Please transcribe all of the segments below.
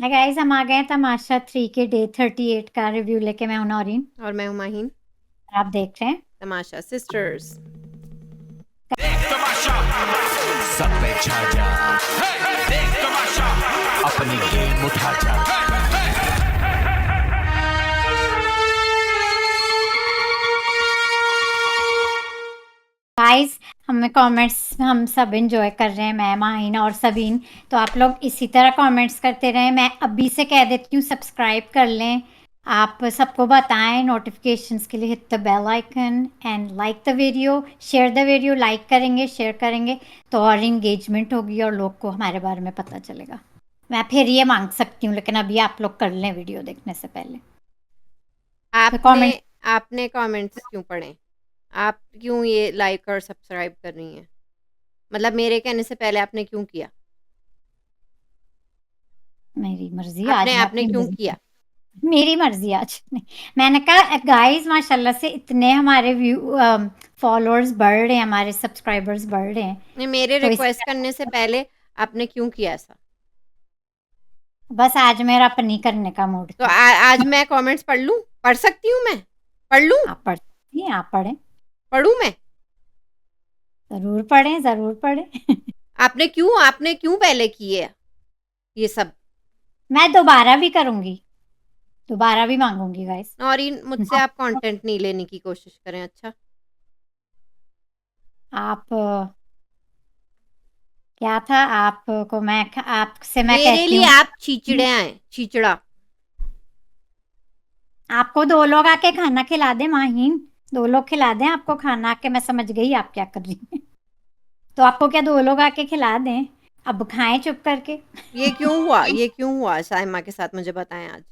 Guys हम आ गए हैं तमाशा 3 के डे 38 का रिव्यू लेके। मैं हूं नौरीन और मैं हूँ माहीन। और आप देख रहे हैं तमाशा सिस्टर्स। देख तमाशा सब पे छा जा। देख तमाशा अपनी गेम उठा जा। गाइस। हमें कमेंट्स हम सब एंजॉय कर रहे हैं, मैं माहीन और सबीन। तो आप लोग इसी तरह कमेंट्स करते रहें। मैं अभी से कह देती हूँ सब्सक्राइब कर लें। आप सबको बताएं नोटिफिकेशंस के लिए, hit the bell icon and like the video, share the video. Like करेंगे, शेयर करेंगे तो और इंगेजमेंट होगी और लोग को हमारे बारे में पता चलेगा। मैं फिर ये मांग सकती हूँ, लेकिन अभी आप लोग कर लें वीडियो देखने से पहले। तो आपने कमेंट आपने कमेंट्स क्यों पढ़े? आप क्यों ये लाइक और सब्सक्राइब कर रही हैं? मतलब मेरे कहने से पहले आपने क्यों किया? मेरी मर्जी, आज आपने मैं आपने अपनी क्यों मर्जी, किया? मेरी मर्जी आज नहीं। मैंने कहा गाइस माशाल्लाह से इतने हमारे व्यू फॉलोअर्स बढ़ रहे हैं, हमारे सब्सक्राइबर्स बढ़ रहे हैं। नहीं, मेरे तो इस रिक्वेस्ट करने से पहले आपने क्यों किया ऐसा? बस आज मेरा पनी करने का मूड तो था। आज मैं कमेंट्स पढ़ लूँ? पढ़ सकती हूँ मैं? पढ़ लूँ? आप पढ़ सकती हैं, आप पढ़ें। पढ़ूँ मैं? जरूर पढ़ें, जरूर पढ़ें। आपने क्यों पहले किए ये सब? मैं दोबारा भी करूंगी, दोबारा भी मांगूंगी गाइस। और मुझसे आप कंटेंट नहीं लेने की कोशिश करें, अच्छा? आप क्या था आपको मैं आपसे मैं मेरे कहती लिए हूँ आप छीचड़े हैं, छीचड़ा। आपको दो लोग आके खाना खिला दे माहीन। दो लोग खिला दें आपको खाना, आके मैं समझ गई आप क्या कर रही हैं। तो आपको क्या दो लोग आके खिला दें? अब खाएं चुप करके। ये क्यों हुआ साइमा के साथ, मुझे बताएं आज।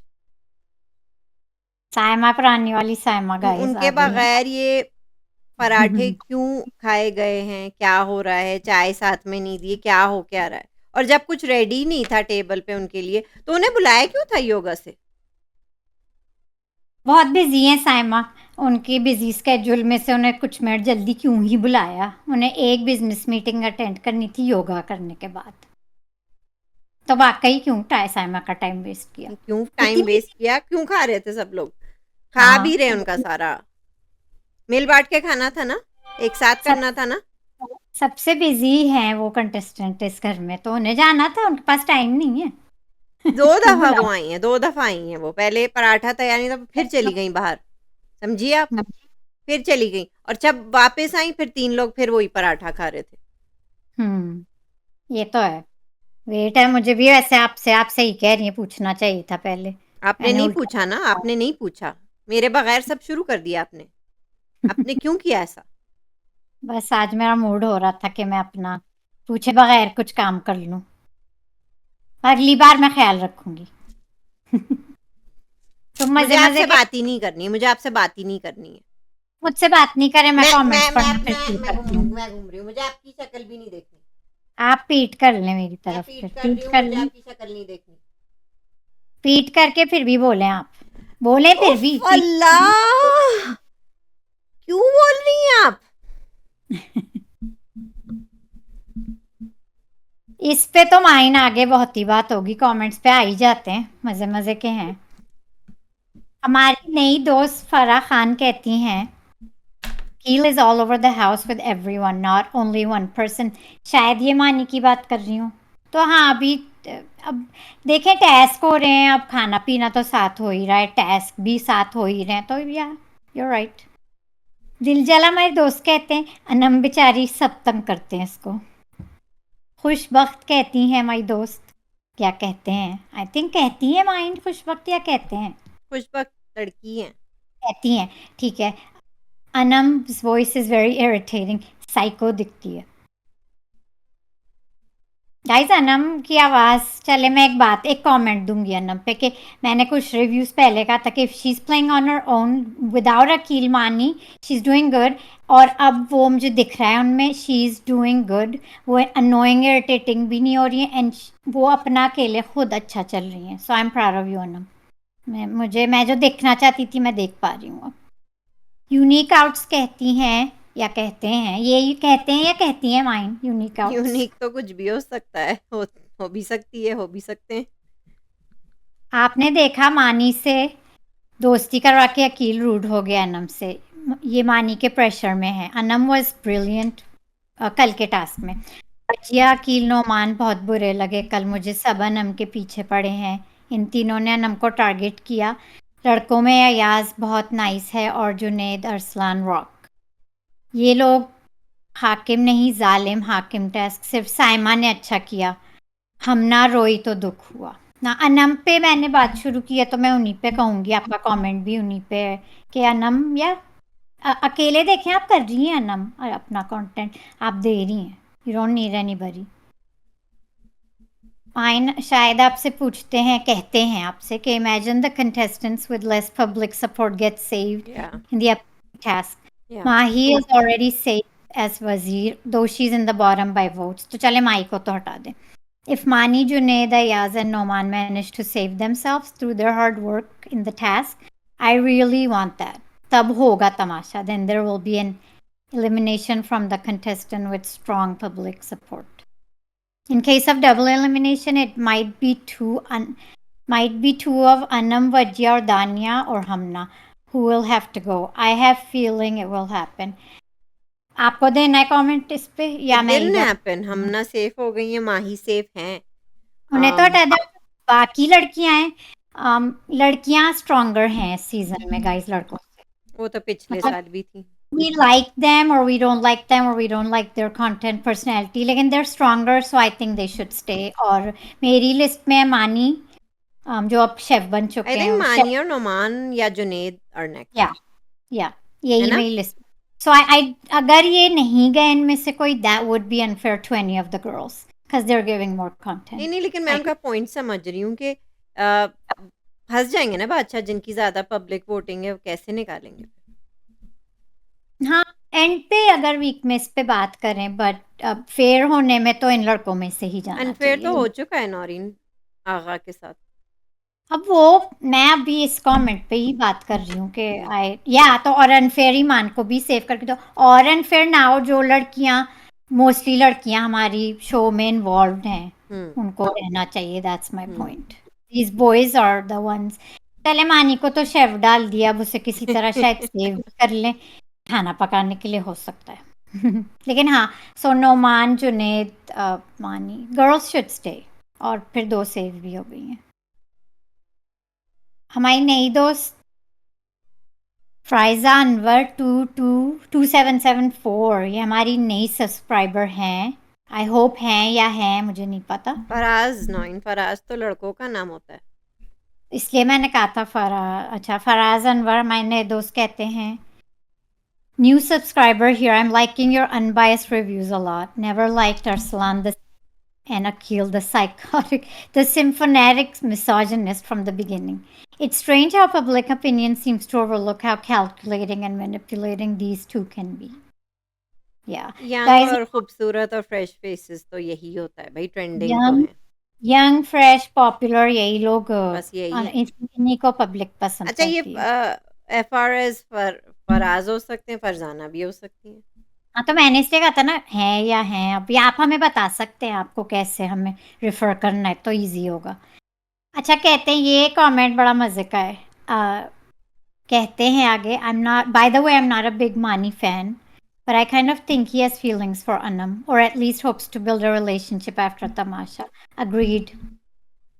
सायमा, पुरानी वाली सायमा गाइस उनके आ गई है। बगैर ये पराठे क्यों खाए गए हैं? क्या हो रहा है? चाय साथ में नहीं दी, क्या हो क्या रहा है? और जब कुछ रेडी नहीं था टेबल पे उनके लिए, तो उन्हें बुलाया क्यों था योगा से? बहुत बिजी हैं सायमा। उनकी बिजी स्केड्यूल में से उन्हें कुछ मिनट जल्दी क्यों ही बुलाया? उन्हें एक बिजनेस मीटिंग अटेंड करनी थी योगा करने के बाद। तो वाकई क्यों सायमा का टाइम वेस्ट किया? क्यों इतनी टाइम वेस्ट बिजी। किया? क्यों खा रहे थे सब लोग? खा भी हाँ, रहे उनका सारा। मिल बांट के खाना था ना, एक साथ सब करना था ना। सबसे बिजी हैं वो कंटेस्टेंट इस घर में, तो उन्हें जाना था, उनके पास टाइम नहीं है। दो क्यों दफा वो बुलाओ? आई हैं, 2 दफा आई हैं वो। पहले पराठा तैयार नहीं था, फिर चली गई बाहर। समझिए आप? फिर चली गई, और जब वापस आई फिर 3 लोग फिर वही पराठा खा रहे थे। ये तो है। वेट है मुझे भी, वैसे आपसे आपसे ही कह रही है, पूछना चाहिए था पहले। आपने मैंने नहीं उल्टा पूछा ना, आपने नहीं पूछा। मेरे बगैर सब शुरू कर दिया आपने। आपने क्यों किया ऐसा? बस आज मेरा मूड हो रहा था कि मैं अपना पूछे बगैर कुछ काम कर लूं। अगली बार मैं ख्याल रखूंगी। तुम मुझे मजे मजे आपसे के बात ही नहीं करनी है, मुझे आपसे बात ही नहीं करनी है। मुझसे बात नहीं करें, मैं मैं मैं कमेंट्स मैं पढ़ना फिर मैं शुरू मैं करती हूँ। घूम रही हूँ, मुझे आपकी शक्ल भी नहीं देखनी। आप पीट कर लें मेरी मैं तरफ, फिर पीट कर रही पीट हूँ, कर मुझे लें। आपकी शक्ल नहीं देखनी। पीट करके फिर भी बोलें आप। बोले फिर उफ भी पीट। अल्लाह, क्यों बोल रही हैं आप? इस पे तो माइन आगे बहुत ही बात होगी, कमेंट्स पे आ ही जाते हैं, मजे मजे के हैं। हमारी नई दोस्त फराह खान कहती हैं कील is all over the house with everyone, not only one person. शायद ये मानी की बात कर रही हूँ। तो हाँ, अभी अब देखें, टास्क हो रहे हैं, अब खाना पीना तो साथ हो ही रहा है, टास्क भी साथ हो ही रहे हैं, तो या यूर राइट। दिल जला मेरे दोस्त कहते हैं अनम बेचारी सब तंग करते हैं इसको। खुशबख्त कहती हैं माई दोस्त। क्या कहते हैं? आई थिंक कहती हैं माइंड खुशबख्त, या कहते हैं? खुशबक लड़की है। कहती हैं। ठीक है। Anam's voice is very irritating, psycho दिखती है। गाइस अनम की आवाज़, चले मैं एक कमेंट दूंगी अनम पे कि मैंने कुछ रिव्यूज़ पहले कहा था कि if she is playing on her own without Aqeel Mani she is doing good. और अब वो मुझे दिख रहा है उनमें शी इज़ डूइंग गुड। वो अनोइंग इरिटेटिंग भी नहीं हो रही है, एंड वो अपना अकेले खुद अच्छा चल रही हैं। So I am proud of you Anam. मैं जो देखना चाहती थी मैं देख पा रही हूँ अब। यूनिक आउट्स कहती हैं या कहते हैं, ये कहते हैं या कहती हैं माइंड यूनिक आउट्स? यूनिक तो कुछ भी हो सकता है, हो भी सकती है, हो भी सकते हैं। आपने देखा मानी से दोस्ती करवा के अकील रूड हो गया अनम से। ये मानी के प्रेशर में है। अनम वाज ब्रिलियंट कल के टास्क में। बचिया अकील नोमान बहुत बुरे लगे कल मुझे। सब अनम के पीछे पड़े हैं। इन तीनों ने अनम को टारगेट किया। लड़कों में अयाज बहुत नाइस है और जुनेद अरसलान रॉक। ये लोग हाकिम नहीं जालिम हाकिम टास्क सिर्फ साइमा ने अच्छा किया। हम ना रोई तो दुख हुआ ना। अनम पे मैंने बात शुरू की है तो मैं उन्हीं पे कहूंगी। आपका कमेंट भी उन्हीं पे है कि अनम या अकेले देखें आप कर रही हैं अनम अपना कंटेंट आप दे रही हैं। You don't need anybody. Fine शायद आपसे पूछते हैं कहते हैं आपसे कि imagine the contestants with less public support get saved Yeah, in the task. yeah. Mahi is already saved as वजीर though she is in the bottom by votes. तो चले माही को तो हटा दें। If Mani, Junaid, Ayaz, and Noman manage to save themselves through their hard work in the task, I really want that. Tab hoga tamasha. Then there will be an elimination from the contestant with strong public support. In case of double elimination, it might be two of Anam, Vajja, or Danya, or Hamna who will have to go. I have feeling it will happen. आपको देना है comment इस पे या It मैं didn't इधर happen. हमना safe हो गई है, माही सेफ हैं। उन्हें तो um, हटा दो। बाकी लड़कियां हैं लड़कियां स्ट्रॉन्गर हैं इस सीजन में गाइस लड़कों से। वो तो पिछले मतलब साल भी थी। we like them or we don't like them or we don't like their content personality लेकिन they're stronger so I think they should stay। और मेरी लिस्ट में है मानी जो अब शेफ बन आई चुके थिंक हैं। मानी और नोमान या जुनेद आर नेक्स्ट, या या है यही ना? मेरी लिस्ट। सो आई अगर ये नहीं गए इनमें से कोई that would be unfair to any of the girls because they're giving more content। नहीं, लेकिन मैं I उनका पॉइंट समझ रही हूँ कि फँस जाएँगे ना बादशाह जिनकी ज़्यादा पब्लिक वोटिंग है, वो कैसे निकालेंगे? हाँ एंड पे अगर वीकनेस पे बात करें बट फेयर होने में तो इन लड़कों में से ही जाना अनफेयर तो चाहिए। हो चुका है नौरीन आगा के साथ। अब वो मैं अभी इस कमेंट पे ही बात कर रही हूँ कि आई या तो और अनफेयर ईमान को भी सेव करके दो। और अनफेयर ना हो जो लड़कियां मोस्टली लड़कियां हमारी शो में इन्वॉल्व हैं उनको रहना चाहिए। That's my point. These boys are the ones. पहले मानी को तो शेफ डाल दिया अब उसे किसी तरह शायद सेव कर ले खाना पकाने के लिए हो सकता है लेकिन हाँ सो नोमान जुनेद मानी गर्ल्स शुड स्टे और फिर दो सेव भी हो गई हैं। हमारी नई दोस्त फ्राइजा अनवर 2774 ये हमारी नई सब्सक्राइबर हैं। आई होप हैं या हैं मुझे नहीं पता फराज नौरीन, फराज तो लड़कों का नाम होता है। इसलिए मैंने कहा था अच्छा फराज अनवर हमारे नए दोस्त कहते हैं New subscriber here. I'm liking your unbiased reviews a lot. Never liked Arslan and Akil, the psychotic, the symphonetic misogynist from the beginning. It's strange how public opinion seems to overlook how calculating and manipulating these two can be. Yeah. Young Guys, और खूबसूरत और fresh faces तो यही होता है भाई, trending तो young, है। young, fresh, popular यही लोग बस यही है। इन्हीं को पब्लिक पसंद अच्छा, ये करती है। FRS फराज हो सकते हैं, फरजाना भी हो सकती हैं। हाँ तो मैंने इसलिए कहा था ना है या हैं। अब ये आप हमें बता सकते हैं आपको कैसे हमें रेफर करना है तो इजी होगा। अच्छा कहते हैं ये कमेंट बड़ा मजे का है। कहते हैं आगे I am not by the way I am not a big मानी fan but I kind of think he has feelings for Anam or at least hopes to build a relationship after Tamasha. Agreed.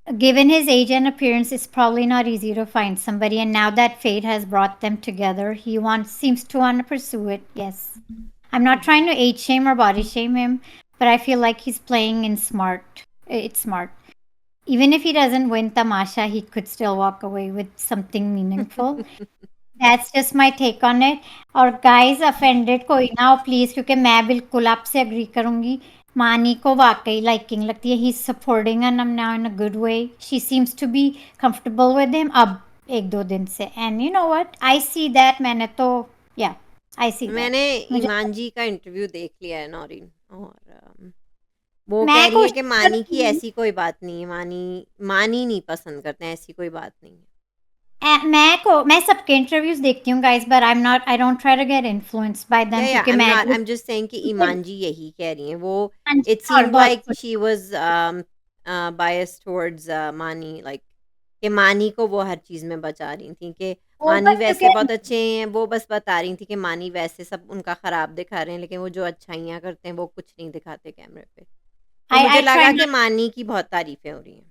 Given his age and appearance, it's probably not easy to find somebody, and now that fate has brought them together, he seems to want to pursue it. Yes. I'm not trying to age shame or body shame him, but I feel like he's playing in smart. It's smart. Even if he doesn't win Tamasha, he could still walk away with something meaningful. That's just my take on it. और guys offended कोई ना हो please क्योंकि मैं बिल्कुल आपसे agree करूंगी। मानी को वाकई लाइकिंग लगती है। ही supporting Anam now in a good way. She seems to be comfortable with him अब एक दो दिन से and you know what I see that मैंने तो yeah I see that मैंने मुझे ईमान जी का इंटरव्यू देख लिया है नौरीन, और वो मैं कह रही है कोशिश कि मानी की करती हूँ ऐसी कोई बात नहीं है, मानी नहीं पसंद करते हैं, ऐसी कोई बात नहीं है। मैं सबके इंटरव्यूज देखती हूँ guys but I'm not I don't try to get influenced by them या क्योंकि मैं आई एम जस्ट सेइंग कि ईमान जी यही कह रही हैं। वो हाँ जी, इट और सीम्ड बहुत लाइक कुछ शी वाज बायस्ड टुवर्ड्स मानी, लाइक कि मानी को वो हर चीज़ में बचा रही थी कि वो मानी बस वैसे क्योंकि बहुत अच्छे हैं, वो बस बता रही थी कि मानी वैसे सब उनका खराब दिखा रहे हैं, लेकिन वो जो अच्छाइयाँ करते हैं वो कुछ नहीं दिखाते कैमरे पे। तो आई मुझे आई लगा ट्राई कि नॉट। मानी की बहुत तारीफ़ें हो रही हैं।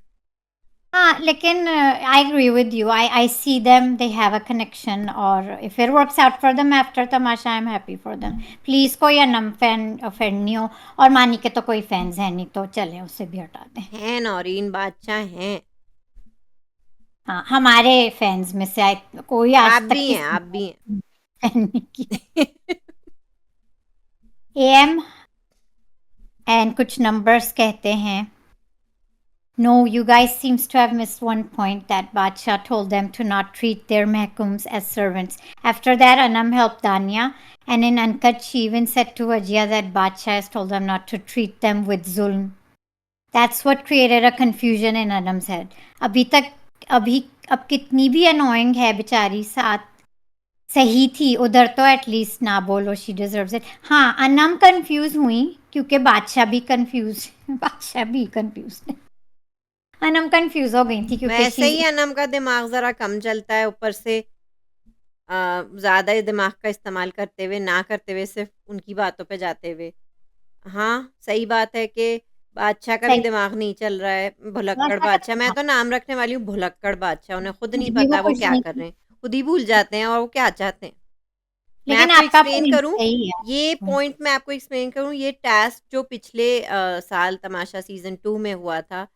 हाँ, लेकिन I agree with you. I see them, they have a connection, और if it works out for them after Tamasha, I am happy for them. Please कोई अनम फैन ऑफेंड नहीं हो, और मानी के तो कोई फैंस है नहीं, तो चले उसे भी हटा दें। हैं नौरीन बादशाह हैं। हाँ, हमारे फैंस में से कोई आप आज तक भी हैं, किसी आप भी हैं। फैन नहीं किया। एम एंड कुछ नंबर्स कहते हैं, no, you guys seems to have missed one point, that Badshah told them to not treat their mehkums as servants. After that, Anam helped Danya, and in Uncut, she even said to Ajia that Badshah has told them not to treat them with zulm. That's what created a confusion in Anam's head. अभी अब कितनी भी annoying है बेचारी, साथ सही थी उधर, तो एटलीस्ट ना बोलो, शी डिजर्व्स इट। हाँ, अनम कंफ्यूज हुई क्योंकि बादशाह भी कंफ्यूज है। अनम कंफ्यूज हो गई थी क्योंकि वैसे शी ही अनम का दिमाग ज़रा कम चलता है, ऊपर से ज़्यादा दिमाग का इस्तेमाल करते हुए, ना करते हुए, सिर्फ़ उनकी बातों पे जाते हुए। हाँ, सही बात है कि बादशाह का भी सही। दिमाग नहीं चल रहा है, भुलक्कड़ बादशाह का बादशाह। मैं दिमाग तो नाम रखने वाली हूँ भुलक्कड़ बादशाह, उन्हें खुद नहीं भी वो पता वो खुश क्या नहीं कर थी, रहे हैं, खुद ही भूल जाते हैं और वो क्या चाहते हैं। मैं लेकिन आपको आपका एक्सप्लेन पॉइंट करूँ, सही है। ये पॉइंट मैं आपको एक्सप्लेन करूँ, ये टास्क जो पिछले साल तमाशा सीज़न 2 में हुआ था,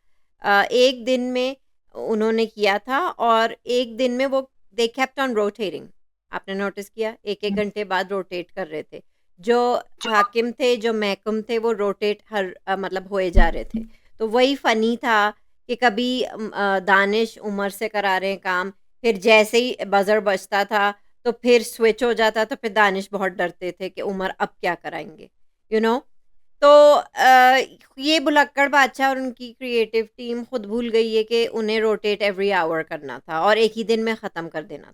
एक दिन में उन्होंने किया था और एक दिन में वो दे केप्ट ऑन रोटेटिंग। आपने नोटिस किया? 1-1 घंटे बाद रोटेट कर रहे थे। जो हाकिम थे, जो महकुम थे, वो रोटेट मतलब होए जा रहे थे। तो वही फ़नी था कि कभी दानिश उमर से करा रहे हैं काम, फिर जैसे ही बज़र बजता था तो फिर स्विच हो जाता, तो फिर दानिश बहुत डरते थे कि उमर अब क्या कराएँगे, यू नो? तो ये भुलक्कड़ बादशाह और उनकी क्रिएटिव टीम खुद भूल गई है कि उन्हें रोटेट एवरी आवर करना था और एक ही दिन में ख़त्म कर देना था।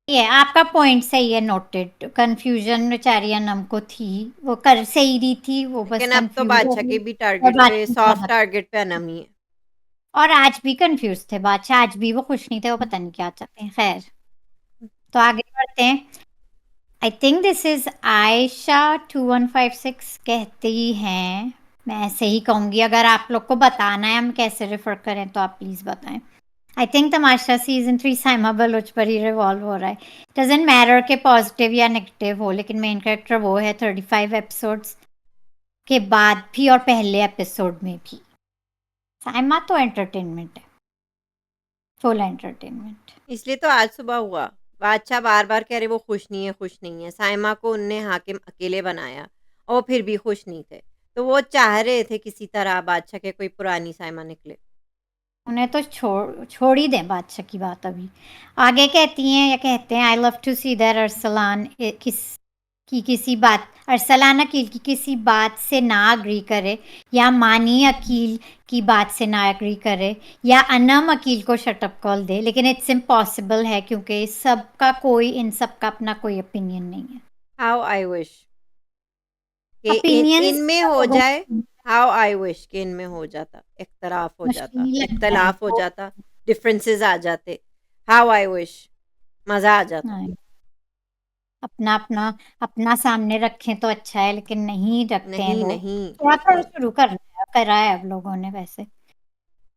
ये आपका पॉइंट सही है, नोटेड। कंफ्यूजन बेचारी अनम को थी, वो कर सही रही थी, वो बस लेकिन अब तो कंफ्यूज हो बादशाह गई के भी और टारगेट पे, बादशाह को सॉफ्ट लगा। टारगेट पे अनम ही है। और आज भी कंफ्यूज थे बादशाह, आज भी वो खुश नहीं थे, वो पता नहीं क्या चाहते हैं। खैर, तो आगे बढ़ते हैं। I think this is Ayesha 2156 कहती हैं, मैं ऐसे ही कहूंगी, अगर आप लोग को बताना है हम कैसे रेफर करें तो आप प्लीज बताएं। I think Tamasha season 3 Saima Baloch पर ही रिवॉल्व हो रहा है। डजेंट मैटर के पॉजिटिव या नेगेटिव हो, लेकिन मेन कैरेक्टर वो है 35 एपिसोड्स के बाद भी और पहले एपिसोड में भी। साइमा तो एंटरटेनमेंट है, फुल एंटरटेनमेंट। इसलिए तो आज सुबह हुआ। बादशाह बार-बार कह रहे वो खुश नहीं है, खुश नहीं है। साइमा को उनने हाकिम अकेले बनाया और वो फिर भी खुश नहीं थे। तो वो चाह रहे थे किसी तरह बादशाह के कोई पुरानी साइमा निकले। उन्हें तो छोड़ ही दें बादशाह की बात अभी। आगे कहती हैं या कहते हैं, I love to see that Arsalan किसी बात, अरसलान अकील की किसी बात से ना अग्री करे, या मानी अकील की बात से ना अग्री करे, या अनम अकील को शटअप कॉल दे, लेकिन इट्स इम्पॉसिबल है क्योंकि इन सब का अपना कोई ओपिनियन नहीं है। हाउ आई विश कि ओपिनियंस इनमें हो जाए, हाउ आई विश कि इनमें हो जाता, इख्तलाफ हो जाता, मुश्किल लगता है इख्तलाफ हो जाता, डिफरेंसेस आ जाते। हाउ आई विश मज़ा आ जाता। हाँ, अपना अपना अपना सामने रखें तो अच्छा है, लेकिन नहीं रखते हैं नहीं, लोग। नहीं, थोड़ा थोड़ा शुरू करा है अब लोगों ने वैसे।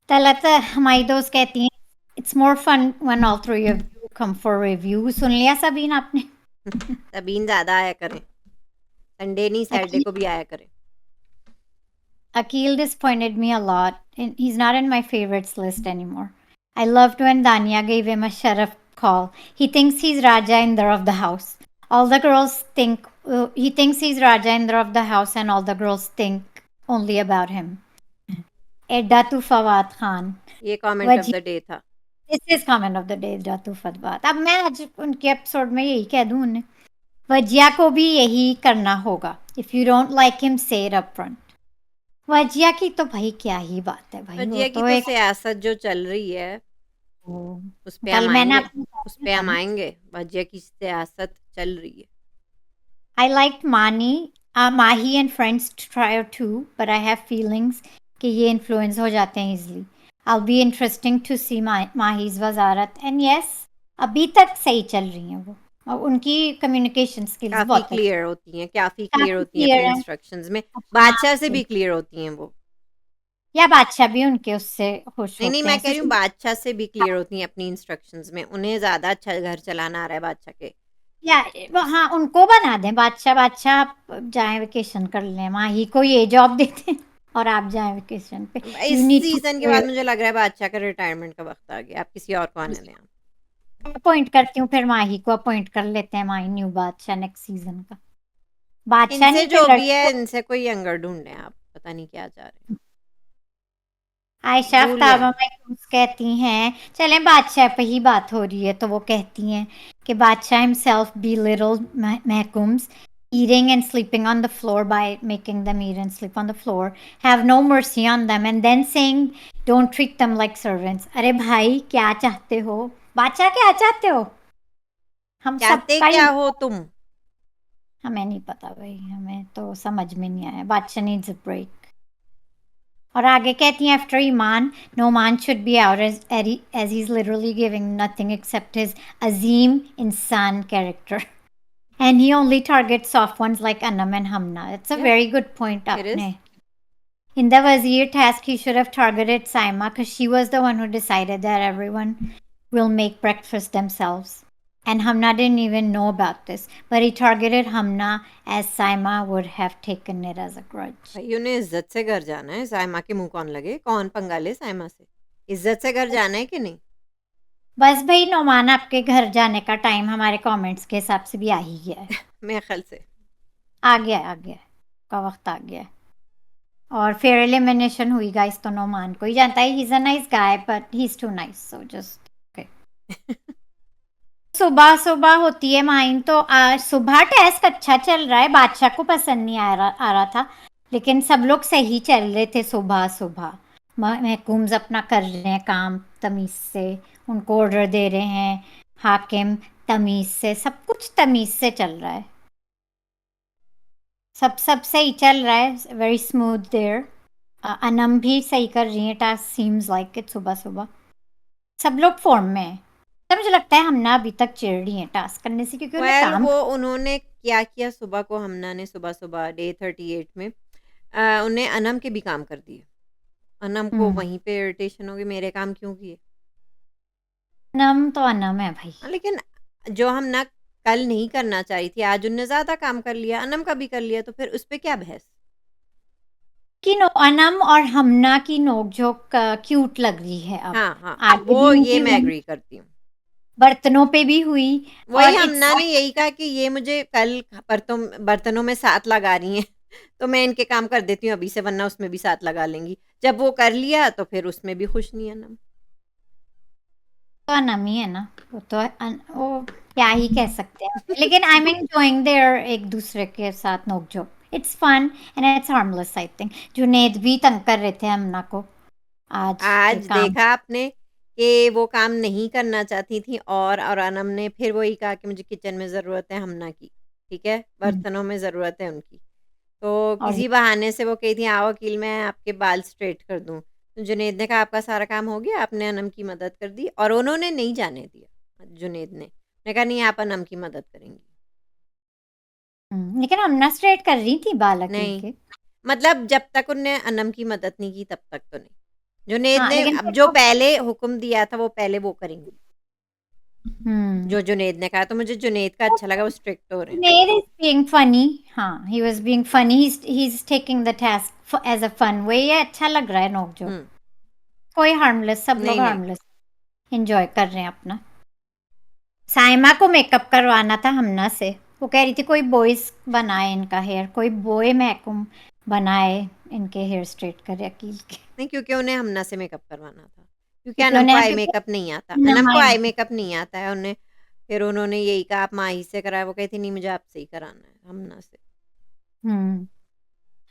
तलत हमारी दोस्त कहती हैं, it's more fun when all three of you come for review. सुन लिया सबीन आपने? तबीन ज़्यादा आया करें। संडे नहीं, सैटरडे अकील को भी आया करें। Akil disappointed me a lot, and he's not in my favorites list anymore. I loved when Danya gave him a sheriff call. He thinks he's Raja Indra of the house. All the girls think he thinks he's Raja Indra of the house, and all the girls think only about him. Eddatu Fawad Khan. ये comment of वजी the day था। This is comment of the day, Eddatu Fawad. अब मैं आज उनके episode में यही कह दूं उन्हें, वजिया को भी यही करना होगा। If you don't like him, say it up front. Wajiha की तो भाई क्या ही बात है भाई, वो फजिया की तो तो एक सियासत जो चल रही है, उस पे कल हम मैंने आएँगे, आपको उस बताया पे था हम ना, आएँगे। फजिया की सियासत चल रही है। I like Mahi and friends try to, but I have feelings कि ये इन्फ्लुएंस हो जाते हैं easily. I'll be interesting to see Mahi's Wazarat and yes, अभी तक सही चल रही हैं वो और उनकी कम्युनिकेशन स्किल्स काफ़ी बहुत अच्छी क्लियर होती हैं, काफ़ी क्लियर काफी होती हैं क्लियर अपनी है। इंस्ट्रक्शंस में। हाँ, बादशाह से भी क्लियर होती हैं वो। या बादशाह भी उनके उससे खुश नहीं, होते मैं हैं कह रही हूँ बादशाह से भी क्लियर होती हैं अपनी इंस्ट्रक्शंस में। उन्हें ज़्यादा अच्छा घर चलाना आ रहा है बादशाह के। या हाँ उनको बना दें बादशाह बादशाह आप जाएं वेकेशन कर लें माही को ये जॉब देते हैं और आप जाएं वेकेशन पे इस यू नीड टू सीज़न के बाद मुझे लग रहा है बादशाह का रिटायरमेंट का वक़्त आ गया। आप किसी और को आने दें आप। अपॉइंट करती हूँ फिर माही को अपॉइंट कर लेते हैं माही न्यू बादशाह नेक्स्ट सीजन का बादशाह इनसे नहीं जो फिर भी है, लड़कियों इनसे कोई यंगर ढूँढें आप। पता नहीं क्या चाह रहे हैं। आयशा भूल गए आफ्ताबा हैं। महफूज कहती हैं चलें बादशाह पे ही बात हो रही है तो वो कहती हैं कि बादशाह himself belittled महकूम्स eating and sleeping on the floor by making them eat and sleep on the floor have no mercy on them and then saying don't treat them like servants अरे भाई क्या चाहते हो बादशाह क्या चाहते हो हम चाहते सबका ही क्या हो तुम? हमें नहीं पता भाई हमें तो समझ में नहीं आया बादशाह needs a break और आगे कहती हैं after Iman no man should be out as he's literally giving nothing except his Azim insan character and he only targets soft ones like Anam and Hamna. It's a Yeah, very good point it is. आपने in the Wazir task he should have targeted Saima because she was the one who decided that everyone will make breakfast themselves and Hamna didn't even know about this but he targeted Hamna as Saima would have taken it as a grudge. भाई उन्हें इज्जत से घर जाना है। साइमा के मुँह कौन लगे? कौन पंगा ले साइमा से? इज्जत से घर जाना है कि नहीं? बस भाई नोमान आपके घर जाने का टाइम हमारे कमेंट्स के हिसाब से भी आ ही गया है मेरे ख्याल से। आ गया का वक्त आ गया है और फेयर एलिमिनेशन हुई गाइस तो नोमान को ही जानता है he is a nice guy but he is too nice so just सुबह सुबह होती है माइन तो आज सुबह टेस्ट अच्छा चल रहा है बादशाह को पसंद नहीं आ रहा था लेकिन सब लोग सही चल रहे थे सुबह सुबह महकूम्स अपना कर रहे हैं काम तमीज से उनको ऑर्डर दे रहे हैं हाकिम तमीज से सब कुछ तमीज से चल रहा है सब सही चल रहा है वेरी स्मूथ देयर अनम भी सही कर रही है टास्क सीम्स लाइक इट सुबह सुबह सब लोग फॉर्म में है तो मुझे लगता है हमने अभी तक चिढ़ रही है टास्क करने से क्योंकि उन्हें वेल काम वो उन्होंने क्या किया सुबह को हमना ने सुबह डे 38 में उन्हें अनम के भी काम कर दिए। अनम को वहीं पे इरिटेशन होगी मेरे काम क्यों किए? अनम तो अनम है भाई लेकिन जो हम ना कल नहीं करना चाह रही थी आज उनने ज़्यादा काम कर लिया, अनम का भी कर लिया तो फिर उस पे क्या बहस? कि अनम और हमना की नोकझोंक क्यूट लग रही है अब हाँ, आगे वो भी ये उनकी मैं एग्री करती हूँ। बर्तनों पे भी हुई वही और हमना ने यही कहा कि ये मुझे कल बर्तनों में साथ लगा रही हैं तो मैं इनके काम कर देती हूँ अभी से वरना उसमें भी साथ लगा लेंगी। जब वो कर लिया तो फिर उसमें भी खुश नहीं है अनम। तो अनम ही है ना वो तो वो क्या ही कह सकते हैं लेकिन आई एम एंजॉयिंग देयर एक दूसरे के साथ नोकझोंक it's fun and it's harmless I think Junaid भी तंग कर रहे थे हमना को आज आज काम देखा आपने कि वो काम नहीं करना चाहती थी और अनम ने फिर वही कहा कि मुझे किचन में ज़रूरत है हमना की, ठीक है? बर्तनों में ज़रूरत है उनकी। तो और किसी बहाने से वो कही थी आओ वकील मैं आपके बाल स्ट्रेट कर दूँ। तो जुनैद ने कहा आपका सारा काम हो गया, आपने अनम की मदद कर दी और उन्होंने नहीं जाने दिया जुनैद ने। उसने कहा नहीं आप अनम की मदद करेंगी। लेकिन हमना स्ट्रेट कर रही थी बाल अकील नहीं, के मतलब जब तक उन्होंने अनम की मदद नहीं की तब तक तो नहीं। जुनैद हाँ ने लेकिन अब जो पहले हुक्म दिया था वो पहले वो करेंगी। हम्म जो जुनैद ने कहा तो मुझे जुनैद का अच्छा लगा वो स्ट्रिक्ट हो रहे हैं। Junaid is being funny. हाँ, he was being funny. He's taking the task as a fun way. ये अच्छा लग रहा है नोक जो हुँ। कोई हार्मलेस सब लोग नहीं, नहीं। हार्मलेस एंजॉय कर रहे हैं अपना साइमा को मेकअप करवाना था हमना से वो कह रही थी कोई बॉयज बनाए इनका हेयर कोई बॉय मैकुम बनाए इनके हेयर स्ट्रेट करे अकील के नहीं क्योंकि उन्हें हमना से मेकअप करवाना था। क्योंकि क्योंकि अनम को उन्हें आई मेकअप नहीं आता। अनम को आई मेकअप नहीं आता है उन्हें फिर उन्होंने यही कहा आप माही से कराया वो कहती नहीं मुझे आपसे ही कराना है हमना से।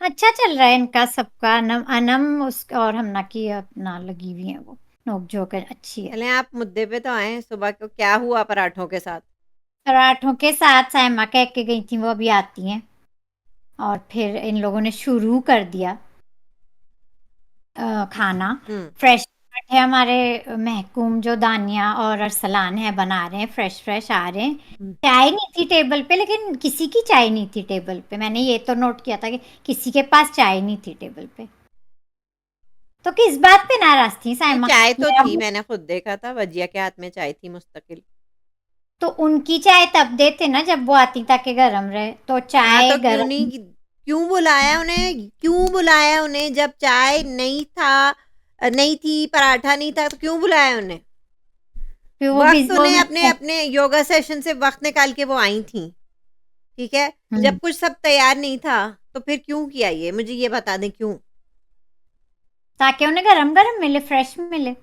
अच्छा चल रहा है इनका सबका अनम उस और हमना की अपना लगी हुई है वो नोक-झोंक अच्छी है चलें आप मुद्दे पे तो आएँ सुबह को क्या हुआ पराठों के साथ? पराठों के साथ साइमा कह के गई थी वो अभी आती हैं और फिर इन लोगों ने शुरू कर दिया खाना फ्रेश बैठे हमारे महकूम जो दानिया और अरसलान है बना रहे हैं, फ्रेश आ रहे हैं। हम्म। चाय नहीं थी टेबल पे, लेकिन किसी की चाय नहीं थी टेबल पे। मैंने ये तो नोट किया था कि किसी के पास चाय नहीं थी टेबल पे। तो किस बात पे नाराज थी नहीं, साइमा? चाय तो मेरा थी, मैंने खुद देखा था, वजिया के हाथ में चाय थी मुस्तकिल। तो उनकी चाय तब देते ना जब वो आती ताकि गरम रहे, तो हाँ, चाय तो क्यों गरम। नहीं, क्यों बुलाया उन्हें, क्यों बुलाया उन्हें जब चाय नहीं था, नहीं थी, पराठा नहीं था, तो क्यों बुलाया उन्हें? फिर वो वक्त बिजी उन्हें अपने अपने योगा सेशन से वक्त निकाल के वो आई थी, ठीक है। जब कुछ सब तैयार नहीं था तो फिर क्यों किया ये, मुझे ये बता दें क्यों। ताकि उन्हें गरम गरम मिले, फ्रेश मिले।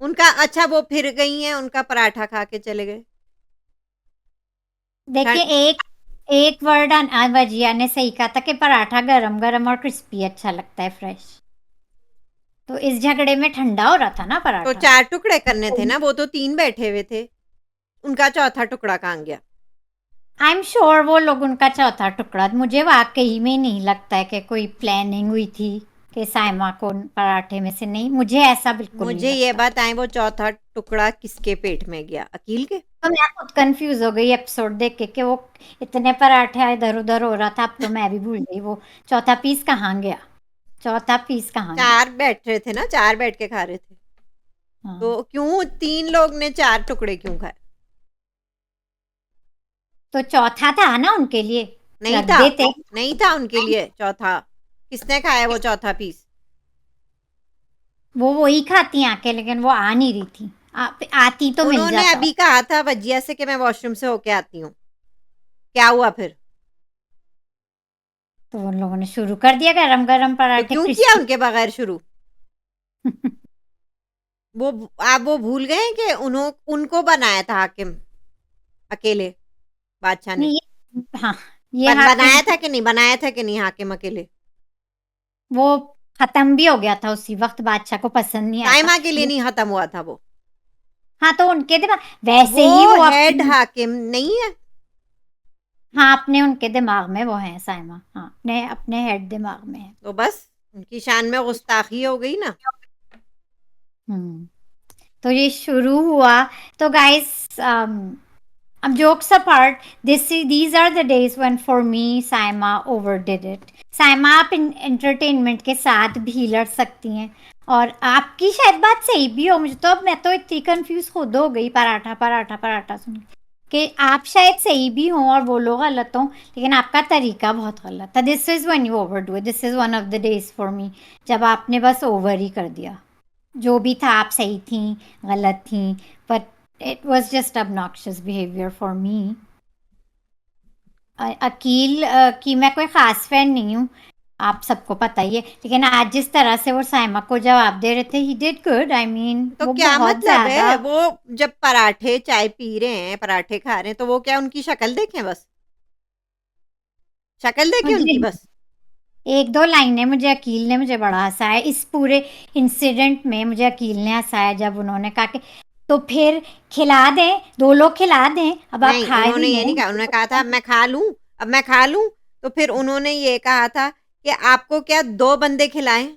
उनका अच्छा, वो फिर गई हैं, उनका पराठा खा के चले गए। देखिए, एक एक वर्ड वजिया ने सही कहा था कि पराठा गरम गरम और क्रिस्पी अच्छा लगता है, फ्रेश। तो इस झगड़े में ठंडा हो रहा था ना तो पराठा। 4 टुकड़े करने थे ना, वो तो 3 बैठे हुए थे, उनका चौथा टुकड़ा कहाँ गया? आई एम श्योर वो लोग उनका चौथा टुकड़ा, मुझे वाकई में नहीं लगता है कि कोई प्लानिंग हुई थी कि साइमा को पराठे में से नहीं, मुझे ऐसा बिल्कुल नहीं मुझे ये लगता। बताएं, वो चौथा टुकड़ा किसके पेट में गया? अकील के? तो मैं खुद कंफ्यूज हो गई एपिसोड देख के कि वो इतने पराठे इधर उधर हो रहा था, अब तो मैं भी भूल गई वो चौथा पीस कहाँ गया। चौथा पीस कहाँ गया? 4 बैठ रहे थे ना, 4 बैठ के खा रहे थे, तो हाँ, क्यों 3 लोग ने 4 टुकड़े क्यों खाए? तो चौथा था ना उनके लिए, नहीं रख था, देते। नहीं था उनके लिए चौथा। किसने खाया वो चौथा पीस? वो वही खाती आके, लेकिन वो आ नहीं रही थी। आती तो मिल उन्होंने जाता। अभी कहा था वजिया से कि मैं वॉशरूम से होके आती हूँ, क्या हुआ फिर? तो उन लोगों ने शुरू कर दिया गरम गरम तो पराठे क्यों किया क्रिस्पी। उनके बगैर शुरू? वो आप वो भूल गए हैं कि उनको बनाया था हाकिम अकेले, बादशाह ने? नहीं, हाँ, ये हाकिम बनाया था कि नहीं, बनाया था कि नहीं हाकिम अकेले? वो खत्म भी हो गया था उसी वक्त, बादशाह को पसंद नहीं आया था। साइमा के लिए नहीं खत्म हुआ था वो। हाँ, तो उनके दिमाग वैसे ही वो वो हेड अपने, हाकिम नहीं है। हाँ, अपने उनके दिमाग में वो है साइमा, हाँ, अपने अपने हेड दिमाग में है। तो बस उनकी शान में गुस्ताखी हो गई ना। हम्म। तो ये शुरू हुआ। तो गाइस, अब jokes apart, these are the days when for me Saima overdid it। Saima, आप एंटरटेनमेंट के साथ भी लड़ सकती हैं, और आपकी शायद बात सही भी हो। मुझे तो अब, मैं तो इतनी कंफ्यूज खुद हो गई पराठा पराठा पराठा सुन के, कि आप शायद सही भी हों और वो लोग गलत हों, लेकिन आपका तरीका बहुत गलत था। This is when you overdo it, this is one of the days for me जब आपने बस ओवर ही कर दिया। जो भी था, आप सही थी, गलत थी, but it was just obnoxious behavior for me। Aqeel की मैं कोई ख़ास फैन नहीं हूँ, आप सबको पता ही है, लेकिन आज जिस तरह से वो साइमा को जवाब दे रहे थे, he did good. I mean, तो वो क्या बहुत मतलब ज़्यादा। है, वो जब पराठे चाय पी रहे हैं, पराठे खा रहे हैं, तो वो क्या उनकी शक्ल देखें बस? शक्ल देखें मुझे उनकी बस? एक दो लाइनें, मुझे अकील ने मुझे बड़ा हंसाया इस पूरे इंसिडेंट में। मुझे अकील ने हंसाया जब उन्होंने कहा कि तो फिर खिला दें, दो लोग खिला दें, अब आप नहीं, खा उन्होंने भी ये नहीं लें। कहा, उन्होंने कहा था अब मैं खा लूं, अब मैं खा लूं। तो फिर उन्होंने ये कहा था कि आपको क्या 2 बंदे खिलाएं?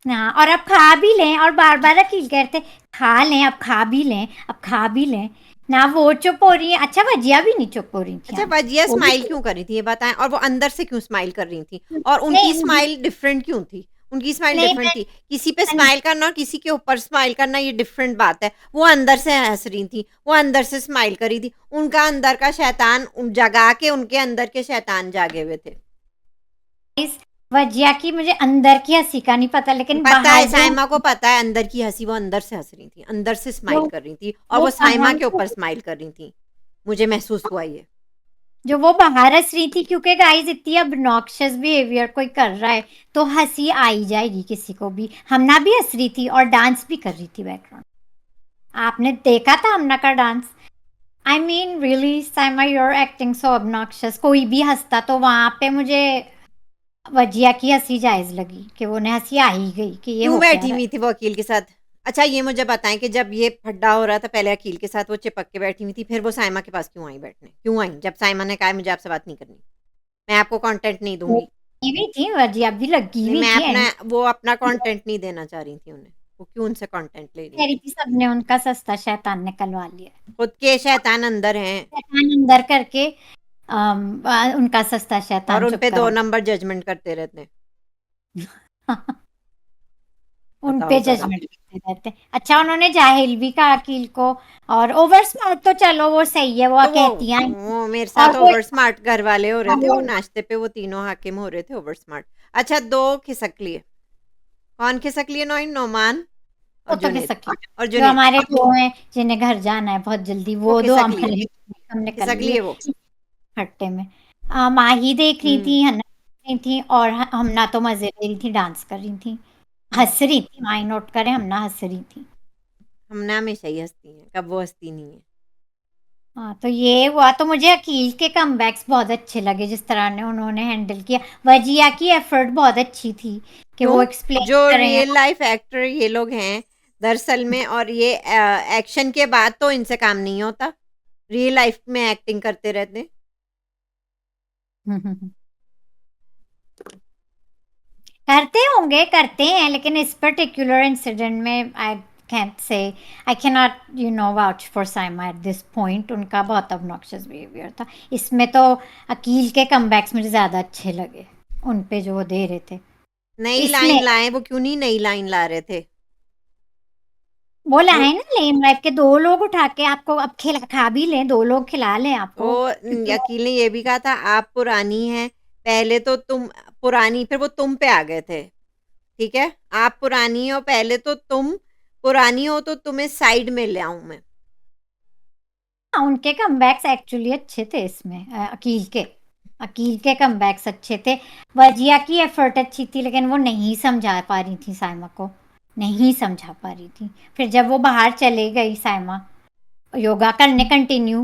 हाँ, और अब खा भी लें, और बार बार अकील कहते खा लें, अब खा भी लें, अब खा भी लें ना। वो चुप हो रही है। अच्छा, भजिया भी नहीं चुप हो रही थी अच्छा, आज, वजिया वो भी स्माइल क्यों कर रही थी ये बताएं, और वो अंदर से क्यों स्माइल कर रही थी? और उनकी नहीं स्माइल डिफरेंट क्यों थी? उनकी स्माइल नहीं डिफरेंट थी। किसी पे मैं- स्माइल करना और किसी के ऊपर स्माइल करना ये डिफरेंट बात है। वो अंदर से हंस रही थी, वो अंदर से स्माइल कर रही थी। उनका अंदर का शैतान जगा के उनके अंदर के शैतान जागे हुए थे। भजिया की मुझे अंदर की हंसी का नहीं पता, लेकिन पता है, बाहर जो साइमा को पता है अंदर की हंसी, वो अंदर से हंस रही थी, अंदर से जो स्माइल कर रही थी, और वो वो साइमा बाहर के ऊपर स्माइल कर रही थी। मुझे महसूस हुआ ये। जो वो बाहर हंस रही थी, क्योंकि गाइस इतनी obnoxious बिहेवियर कोई कर रहा है तो हंसी आ ही जाएगी किसी को भी। हमना भी हंस रही थी और डांस भी कर रही थी बैकग्राउंड। आपने देखा था हमना का dance? I mean really Saima, your acting so obnoxious। कोई भी हंसता तो वहां पे मुझे वजिया की हंसी जायज लगी, कि वो उन्हें हंसी आ ही गई कि ये क्यों हो क्या बैठी रहा है। हुई थी वो अकील के साथ? अच्छा, ये मुझे बताएं कि जब ये फड्डा हो रहा था पहले अकील के साथ वो चिपक के बैठी हुई थी, फिर वो साइमा के पास क्यों आई बैठने? क्यों आई जब साइमा ने कहा मुझे आपसे बात नहीं करनी, मैं आपको कंटेंट नहीं वो दूंगी? लगी हुई थी, वजिया भी लगी नहीं, हुई मैं थी अपना एंड वो अपना कंटेंट नहीं देना चाह रही थी उन्हें। वो क्यों उनसे कंटेंट ले रही कह हैं? रही थी सबने उनका सस्ता शैतान निकलवा लिया। खुद के शैतान अंदर हैं शैतान अंदर करके उनका सस्ता और शैतान उन चुप पे 2 करा। नंबर जजमेंट करते रहते हैं। उन बताओ पे ज़रा। जजमेंट करते रहते हैं। अच्छा उन्होंने जाहिल भी कहा अकील को, और ओवर स्मार्ट तो चलो वो सही है, वो तो कहती हैं। वो मेरे और साथ वो ओवर स्मार्ट घर वाले हो रहे थे, वो वो नाश्ते पे वो तीनों हाकिम हो रहे थे ओवर स्मार्ट। अच्छा 2 खिसक लिए। कौन खिसक लिए नोमान और तो जुनैद? खिसक लिए। और जो जुनैद हमारे दो हैं जिन्हें घर जाना है बहुत जल्दी, वो वो दो खिसक लिए, हमारे हमने कर खिसक लिए लिए वो। खट्टे में। माही देख रही हुँ। थी, हन्ना देख रही थी, और हमना तो मजे ले रही थी, डांस कर रही थी, हंस रही थी। माही नोट करे, हमना हंस रही थी। हमने हमेशा ही हँसती हैं, कब वो हँसती नहीं है। हाँ तो ये हुआ। तो मुझे अकील के कमबैक्स बहुत अच्छे लगे, जिस तरह ने उन्होंने हैंडल किया। वजिया की एफर्ट बहुत अच्छी थी कि वो क्यों? एक्सप्लेन जो कर रहे हैं। रियल लाइफ एक्टर ये लोग हैं दरअसल में, और ये एक्शन के बाद तो इनसे काम नहीं होता। रियल लाइफ में एक्टिंग करते रहते हैं। करते होंगे, करते हैं, लेकिन इस पर्टिकुलर इंसिडेंट में आई कैंट से, I can not vouch for Saima at this point. उनका बहुत ऑब्नॉक्शियस बिहेवियर था। इसमें तो अकील के कमबैक्स मुझे ज़्यादा अच्छे लगे, उन पे जो वो दे रहे थे। नई इसमें लाइन लाएँ, वो क्यों नहीं नई लाइन ला रहे थे? वो वो लाए ना लेम लाइफ के, दो लोग उठा के आपको अब खिला खा भी लें, दो लोग खिला लें आपको, क्योंकि वो अकील ने ये भी कहा था आप पुरानी हैं, पहले तो तुम पुरानी, फिर वो तुम पे आ गए थे, ठीक है? आप पुरानी हो, पहले तो तुम पुरानी हो तो तुम्हें साइड में ले आऊँ मैं। हाँ, उनके कमबैक्स एक्चुअली अच्छे थे इसमें। अकील के कमबैक्स अच्छे थे। वजिया की एफर्ट अच्छी थी, लेकिन वो नहीं समझा पा रही थी साइमा को, नहीं समझा पा रही थी। फिर जब वो बाहर चले गई साइमा योगा करने, कंटिन्यू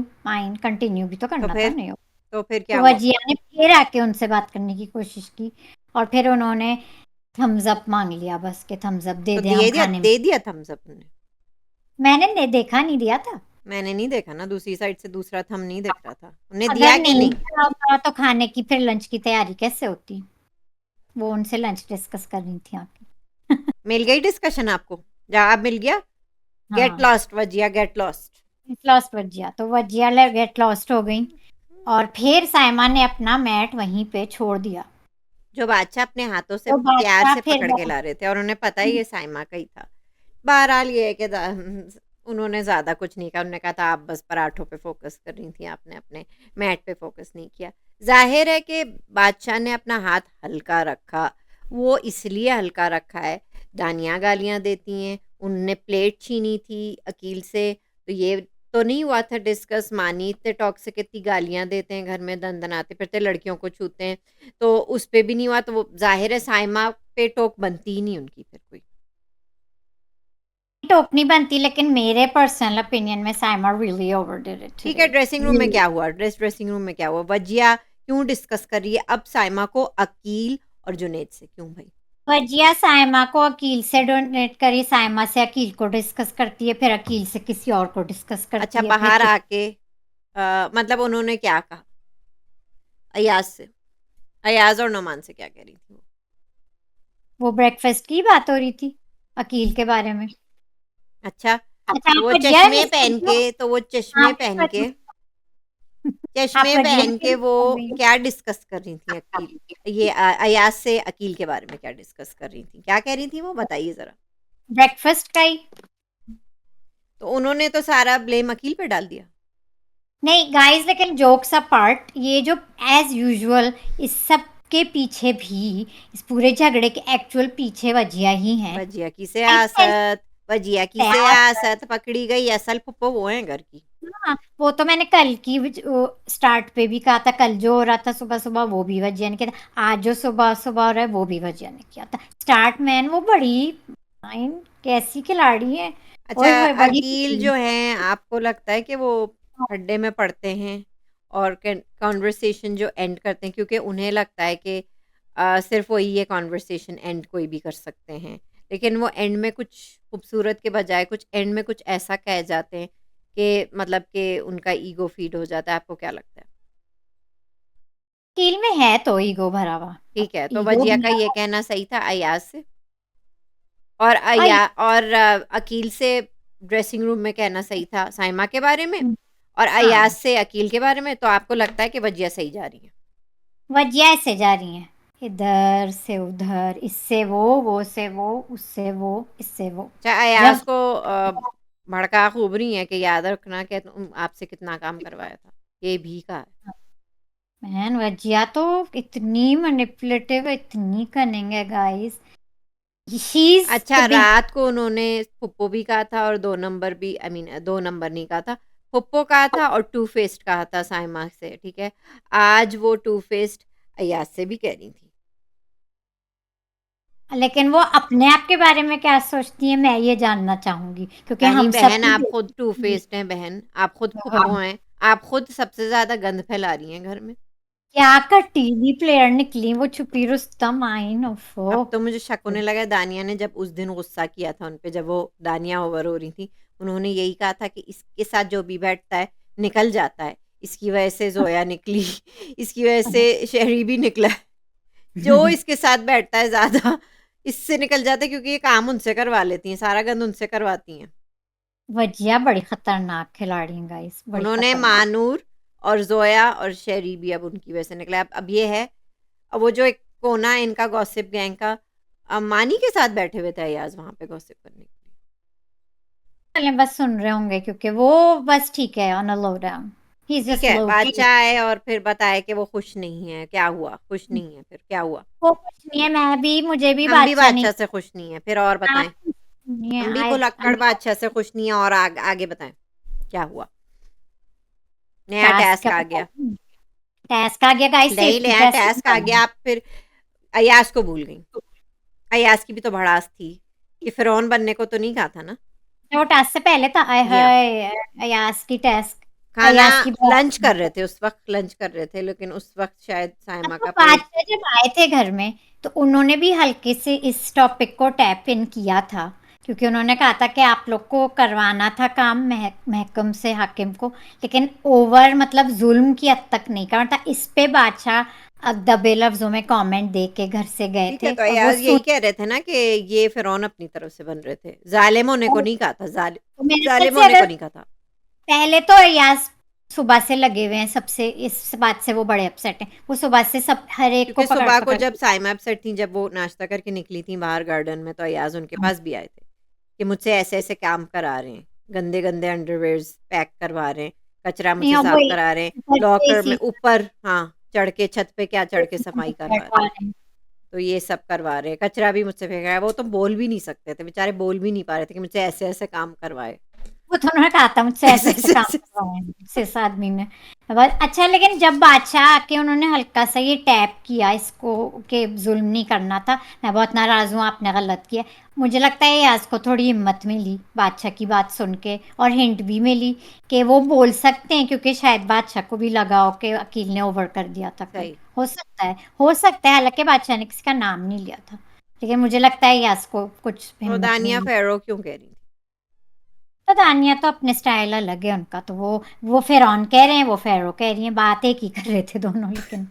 भी तो तो करना था फिर नहीं। तो फिर क्या तो हुआ? वजिया ने फिर आके उनसे बात करने की कोशिश की, और फिर उन्होंने थम्स अप मांग लिया, बस के थम्स अप दे तो दे हम खाने में। दे दिया थम्स अप उन्हें? देखा नहीं, दिया था। मैंने नहीं देखा ना, दूसरी साइड से दूसरा थंब नहीं दिख रहा था। उन्हें अगर दिया कि नहीं नहीं? दिया होता तो खाने की फिर लंच की तैयारी कैसे होती? वो उनसे लंच डिस्कस कर रही थी आके। मिल गई डिस्कशन आपको? जवाब मिल गया? गेट हाँ, lost Wajiha, get lost. Lost Wajiha, तो वजिया गेट लॉस्ट हो गई, और फिर साइमा ने अपना मैट वहीं पे छोड़ दिया। जो बादशाह अपने हाथों से तो प्यार बादशाह से फिर पकड़ के ला रहे थे, और उन्हें पता ही ये साइमा का ही था। बहरहाल ये है कि उन्होंने ज़्यादा कुछ नहीं कहा। उन्होंने कहा था आप बस पराठों पे फोकस कर रही थी, आपने अपने मैट पे फोकस नहीं किया। जाहिर है कि बादशाह ने अपना हाथ हल्का रखा। वो इसलिए हल्का रखा है, दानियाँ गालियाँ देती हैं, उनने प्लेट छीनी थी अकील से, तो ये तो नहीं हुआ था डिस्कस। मानी इतने टॉक्सिक, इतनी गालियाँ देते हैं, घर में दंदनाते फिरते, लड़कियों को छूते हैं, तो उस पे भी नहीं हुआ। तो वो ज़ाहिर है साइमा पे टोक बनती ही नहीं उनकी फिर कोई। टोकनी बनती, लेकिन मेरे पर्सनल ओपिनियन में साइमा रियली ओवरडिड इट ठीक है, टुडे। ड्रेसिंग रूम में क्या हुआ? ड्रेसिंग रूम में क्या हुआ? वजिया क्यों डिस्कस कर रही है अब साइमा को अकील और जुनैद से? क्यों भाई? वजिया साइमा को अकील से डोनेट करी, साइमा से अकील को डिस्कस करती है, फिर अकील से किसी और को डिस्कस अच्छा करती है, बाहर फिर आके मतलब उन्होंने क्या कहा अयाज से? अयाज और नोमान से क्या कह रही थी वो? वो ब्रेकफास्ट की बात हो रही थी अकील के बारे में। अच्छा, अच्छा, तो आप वो वजिया चश्मे मिस कर पहन रही हो? के तो वो चश्मे आप पहन के आप चश्मे वजिया पहन की के मिस वो कर रही हो? क्या डिस्कस कर रही थी अकील, ये अयाज से अकील के बारे में क्या डिस्कस कर रही थी? क्या कह रही थी वो, बताइए ज़रा? ब्रेकफास्ट का ही। तो उन्होंने तो सारा ब्लेम अकील पे डाल दिया। नहीं गाइस, लेकिन जोक्स अपार्ट, ये जो एज यूजुअल इस सब के पीछे भी, इस पूरे झगड़े के एक्चुअल पीछे वजिया ही हैं। वजिया की आई सेंस सियासत, वजिया की सियासत पकड़ी गई, असल फुप्पो वो हैं घर की। हाँ, वो तो मैंने कल की स्टार्ट पे भी कहा था। कल जो हो रहा था सुबह सुबह वो भी वजिया ने किया था, आज जो सुबह सुबह हो रहा है वो भी वजिया ने किया था। स्टार्ट मैन वो बड़ी फाइन, कैसी खिलाड़ी है। अच्छा ओए होए, बड़ी अकील जो हैं, आपको लगता है कि वो खड्डे में पड़ते हैं और कॉन्वर्सेशन जो एंड करते हैं क्योंकि उन्हें लगता है कि सिर्फ वही ये कॉन्वर्सेशन एंड कोई भी कर सकते हैं, लेकिन वो एंड में कुछ खूबसूरत के बजाय कुछ एंड में कुछ ऐसा कह जाते हैं कि मतलब कि उनका ईगो फीड हो जाता है? आपको क्या लगता है? कील में है तो ईगो भरा हुआ। अब ठीक है, तो ईगो वजिया का भरा ये हुआ। कहना सही था अयाज से? और आई अकील से ड्रेसिंग रूम में कहना सही था साइमा के बारे में, और हाँ अयाज से अकील के बारे में, तो आपको लगता है कि वजिया सही जा रही है? वजह ऐसे जा रही हैं, इधर से उधर, इससे वो से वो, उससे वो, इससे वो। अच्छा, जब अयाज को भड़का खूब रही है कि याद रखना कि आपसे कितना काम करवाया था, ये भी कहा है। मैन वजिया तो इतनी मैनिपुलेटिव, इतनी कनिंग है गाइस, शी इज अच्छा, द बिग। रात को उन्होंने पुप्पो भी कहा था और 2 नंबर भी, आई मीन 2 नंबर नहीं कहा था, पुप्पो कहा था और टू फेस्ड कहा था साइमा से, ठीक है? आज वो टू फेस्ड अय्याज से भी कह रही थी। लेकिन वो अपने आप के बारे में क्या सोचती है, मैं ये जानना चाहूंगी, क्योंकि नहीं हम सब बहन, भी आप खुद टू देखते हैं। फेस्ड हैं बहन, आप खुद पुप्पो हाँ, हैं, आप खुद सबसे ज़्यादा गंद फैला रही हैं घर में। क्या का टीवी प्लेयर निकली वो छुपी रुस्तम आइन, ओफो। अब तो मुझे शक होने लगा है, दानिया ने जब उस दिन गुस्सा किया था उन पे, जब वो दानिया ओवर हो रही थी, उन्होंने यही कहा था कि इसके साथ जो भी बैठता है निकल जाता है, इसकी वजह से जोया निकली इसकी वजह से शहरी भी निकला, जो इसके साथ बैठता है ज़्यादा इससे निकल जाता है, क्योंकि ये काम उनसे करवा लेती हैं, सारा गंद उनसे करवाती हैं। वजिया बड़ी खतरनाक खिलाड़ी है गाइस, बड़ी उन्होंने खतरनाक। मानूर और जोया और शहरी भी अब उनकी वजह से निकला। अब ये है, अब वो जो एक कोना है इनका गॉसिप गैंग का, अब मानी के साथ बैठे हुए थे अयाज वहां पे गॉसिप करने के लिए। चलें, बस सुन रहे होंगे क्योंकि वो बस ठीक है, on a low down, he is ठीक जस्ट है, लो की। बादशाह आए और फिर बताए कि वो खुश नहीं है, क्या हुआ? खुश नहीं है, फिर क्या हुआ? वो कुछ नहीं है, मैं भी, मुझे भी हम भी बादशाह नहीं। बादशाह से खुश नहीं है, फिर और बताएं। आप कुछ नहीं है, हम भी आई भुलक्कड़ बादशाह से खुश नहीं है, और आगे बताएं क्या हुआ? नया टास्क टास्क आ गया। टास्क आ गया गाइस, नहीं, सेफ्टी नया टेस्ट टास्क आ गया, आप फिर अयाज को भूल गई। अयाज की भी तो भड़ास थी कि फिरौन बनने को तो नहीं कहा था ना? वो टास्क से पहले था, आय जी हाँ, हाय, अयास की टास्क, खाना अयास की लंच कर बात। रहे थे, उस वक्त लंच कर रहे थे, लेकिन उस वक्त शायद साइमा तो का पेट। बादशाह जब आए थे घर में तो उन्होंने भी हल्के से इस टॉपिक को टैप इन किया था, क्योंकि उन्होंने कहा था कि आप लोग को करवाना था काम महकम से हाकिम को, लेकिन ओवर मतलब जुल्म की हद तक नहीं करना था। इस पे बादशाह दबे लफ्जों में कमेंट दे के घर से गए ठीक है, थे, तो और वो अयाज सुन। यही कह रहे थे ना कि ये फिरौन अपनी तरफ से बन रहे थे, जालिम होने को नहीं कहा था, तो मेरे ख्याल जालिम से होने को अगर नहीं कहा था। पहले तो अयाज सुबह से लगे हुए हैं सबसे, इस बात से वो बड़े अपसेट हैं, वो सुबह से सब हर एक को क्योंकि पकड़ सुबह को पकड़ जब के। साइमा अपसेट थी, जब वो नाश्ता करके निकली थी बाहर गार्डन में, तो अयाज उनके पास भी आए थे कि मुझसे ऐसे ऐसे काम करा रहे हैं, गंदे गंदे अंडरवेयर्स पैक करवा रहे हैं, कचरा नहीं, मुझसे अब साफ वही करा रहे हैं, घर से लॉकर में इसी ऊपर, हाँ, चढ़ के छत पे क्या चढ़ के सफाई करवा रहे बैठवा हैं, रहे हैं। तो ये सब करवा रहे हैं, कचरा भी मुझसे फेंक रहा है। वो तो बोल भी नहीं सकते थे बेचारे, बोल भी नहीं पा रहे थे कि मुझसे ऐसे ऐसे काम करवाए। वो तो उन्होंने कहा था मुझसे ऐसे ऐसे ऐसे ऐसे काम ऐसे करवाए हैं, मुझसे इस आदमी ने। बहुत अच्छा, लेकिन जब बादशाह आके उन्होंने हल्का सा ये टैप किया इसको कि जुल्म नहीं करना था, मैं बहुत नाराज हूँ, आपने गलत किया। मुझे लगता है याज को थोड़ी हिम्मत मिली बादशाह की बात सुन के, और हिंट भी मिली कि वो बोल सकते हैं, क्योंकि शायद बादशाह को भी लगा हो कि अकील ने ओवर कर दिया था कल। सही। हो सकता है, हो सकता है, हालांकि बादशाह ने किसी का नाम नहीं लिया था, लेकिन मुझे लगता है याज को कुछ तो हिम्मत दानिया मिली। फेरो क्यों कह रही थी? तो दानिया तो अपने स्टाइल अलग है उनका, तो वो फिरौन कह रहे हैं, वो फेरो कह रही हैं, बात एक ही कर रहे थे दोनों, लेकिन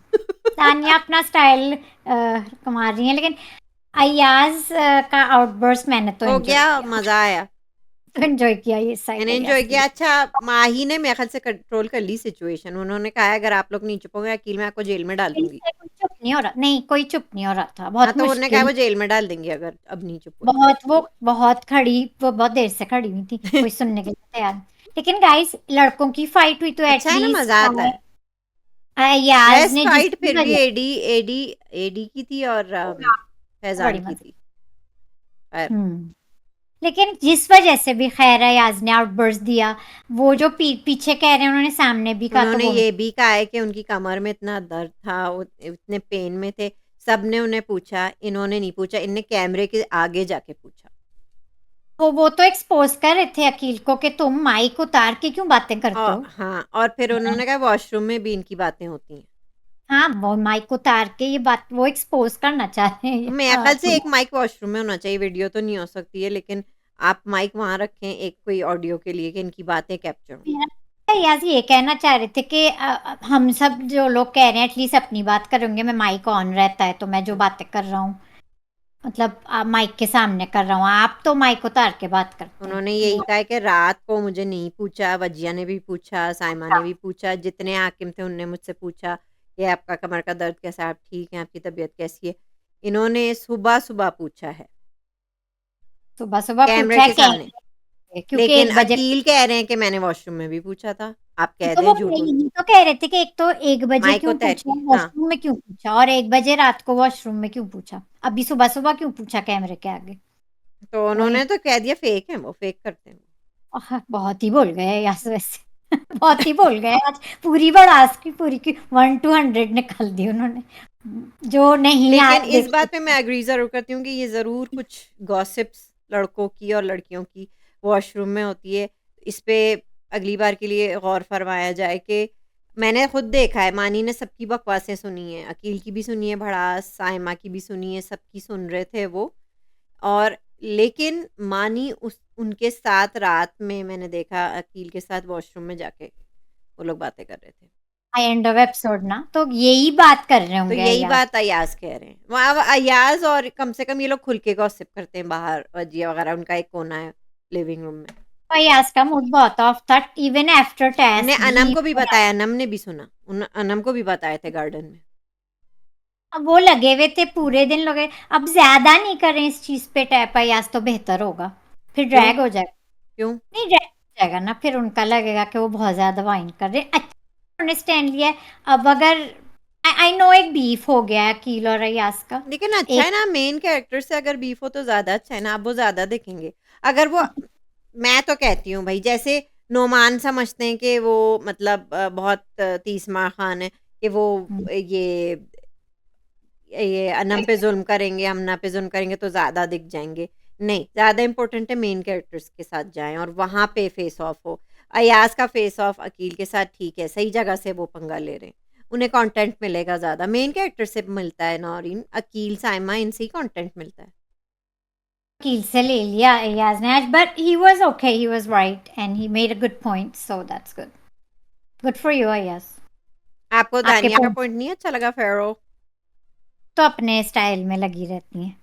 दानिया अपना स्टाइल कमा रही हैं, लेकिन अय्याज का आउटबर्स्ट मैंने तो हो एंजॉय गया, किया, मजा आया, तो एंजॉय किया ये साइड मैंने एंजॉय अय्याज किया। की। अच्छा, माही ने मेरे ख्याल से कंट्रोल कर ली सिचुएशन, उन्होंने कहा है अगर आप लोग नहीं चुपोगे अकील, मैं आपको जेल में डाल दूंगी। इससे कोई चुप नहीं हो रहा, नहीं कोई चुप नहीं हो रहा था, हाँ, बहुत तो उन्होंने कहा मुश्किल। वो जेल में डाल देंगे अगर अब नहीं चुप हुए। बहुत वो बहुत खड़ी, वो बहुत देर से खड़ी हुई थी, कोई सुनने के लिए तैयार नहीं। लेकिन गाइस, लड़कों की फाइट हुई तो अच्छा है ना, एटलीस्ट मजा आता है। अय्याज बेस्ट ने फाइट जिसकी फिर भी वजह एडी एडी एडी की थी और बड़ी फैजान की मजे। थी। खैर, लेकिन जिस वजह से भी खैर अयाज ने आउटबर्स्ट दिया, वो जो पीछे कह रहे हैं उन्होंने सामने भी कहा, तो उन्होंने वो ये भी कहा है कि उनकी कमर में इतना दर्द था, वो इतने पेन में थे, सबने उन्हें पूछा, इन्होंने नहीं पूछा, इनने कैमरे के आगे जाके पूछा। वो तो एक्सपोज कर रहे थे अकील को कि तुम माइक उतार के क्यों बातें करते और हो। हाँ, और फिर उन्होंने कहा वॉशरूम में भी इनकी बातें होती हैं। हाँ, वो माइक उतार के ये बात वो एक्सपोज करना चाह रहे हैं। मेरे ख्याल से एक माइक वॉशरूम में होना चाहिए, वीडियो तो नहीं हो सकती है, लेकिन आप माइक वहाँ रखें एक कोई ऑडियो के लिए कि इनकी बातें कैप्चर हों। अय्याज ये कहना चाह रहे थे कि हम सब जो लोग कह रहे हैं एटलीस्ट अपनी बात करेंगे, मैं माइक ऑन रहता है तो मैं जो बातें कर रहा हूँ, मतलब माइक के सामने कर रहा हूँ, आप तो माइक उतार के बात करते हैं। उन्होंने यही कहा है कि रात को मुझे नहीं पूछा, वजिया ने भी पूछा, साइमा ने भी पूछा, जितने हाकिम थे उनने मुझसे पूछा कि आपका कमर का दर्द कैसा है, आप ठीक हैं, आपकी तबीयत कैसी है? इन्होंने सुबह-सुबह पूछा है, सुबह-सुबह कैमरे पूछा है के सामने। क्योंकि लेकिन 1 बजे अकील कह रहे हैं कि मैंने वॉशरूम में भी पूछा था। आप कह तो दें वो झूठ बोल यही तो कह रहे थे कि एक तो 1 बजे माइक क्यों होता है पूछा, ठीक हाँ, वॉशरूम में क्यों पूछा और 1 बजे रात को वॉशरूम में क्यों पूछा? अभी सुबह-सुबह क्यों पूछा कैमरे के आगे? तो वही उन्होंने तो कह दिया फेक है वो, फेक करते हैं। बहुत ही बोल गए यस वैसे बहुत ही बोल गए आज, पूरी भड़ास की पूरी की 1 to 100 निकाल दी उन्होंने। जो नहीं लेकिन इस देखी बात पे मैं एग्री ज़रूर करती हूँ कि ये ज़रूर कुछ गॉसिप्स लड़कों की और लड़कियों की वॉशरूम में होती है। इस पे अगली बार के लिए गौर फरमाया जाए कि मैंने खुद देखा है, मानी ने सबकी बकवासें सुनी हैं, अकील की भी सुनी है भड़ास, साइमा की भी सुनी है, सबकी सुन रहे थे वो। और लेकिन मानी उस उनके साथ रात में मैंने देखा अकील के साथ वॉशरूम में जाके वो लोग बातें कर रहे थे। एंड ऑफ एपिसोड ना, तो यही बात कर रहे तो होंगे यही अय्याज। बात अय्याज़ कह रहे हैं। वहाँ अय्याज़ और कम से कम ये लोग खुल के गॉसिप करते हैं बाहर, वजिया वगैरह उनका एक कोना है लिविंग रूम में। अय्याज का मूड बहुत ऑफ था इवन आफ्टर उनने टास्क अनम भी। को भी बताया, अनम ने भी सुना। अनम को भी बताए थे गार्डन में। अब वो लगे हुए थे पूरे दिन, लगे अब ज्यादा नहीं करें इस चीज पे टैप अय्याज तो बेहतर होगा, फिर क्यों? ड्रैग हो जाएगा। क्यों? नहीं ड्रैग हो जाएगा ना, फिर उनका लगेगा कि वो बहुत ज्यादा वाइन कर रहे हैं। अच्छा उन्होंने स्टैंड लिया है। अब अगर आई नो एक बीफ हो गया है अकील और अय्याज का, लेकिन अच्छा है एक ना, मेन कैरेक्टर से अगर बीफ हो तो ज़्यादा अच्छा है ना, आप वो ज़्यादा देखेंगे। अगर वो मैं तो कहती हूँ भई जैसे नोमान समझते हैं कि वो मतलब बहुत तीस-मार खान है कि वो ये अनम पे ज़ुल्म करेंगे, अमना पे ज़ुल्म करेंगे तो ज़्यादा दिख जाएँगे। नहीं, ज़्यादा इम्पोर्टेंट है मेन कैरेक्टर्स के साथ जाएँ और वहाँ पे फेस ऑफ हो। अय्याज़ का फेस ऑफ अकील के साथ ठीक है, सही जगह से वो पंगा ले रहे हैं। उन्हें कंटेंट मिलेगा ज़्यादा, मेन कैरेक्टर से मिलता है नौरीन, अकील, साइमा इनसे ही कंटेंट मिलता है। अकील से ले लिया अय्याज ने आज, but he was okay, he was right and he made a good point, so that's good. Good for you Ayyaz. आपको आपके दानिया का पॉइंट पॉइंट नहीं अच्छा लगा फेरो? तो अपने स्टाइल में लगी रहती हैं,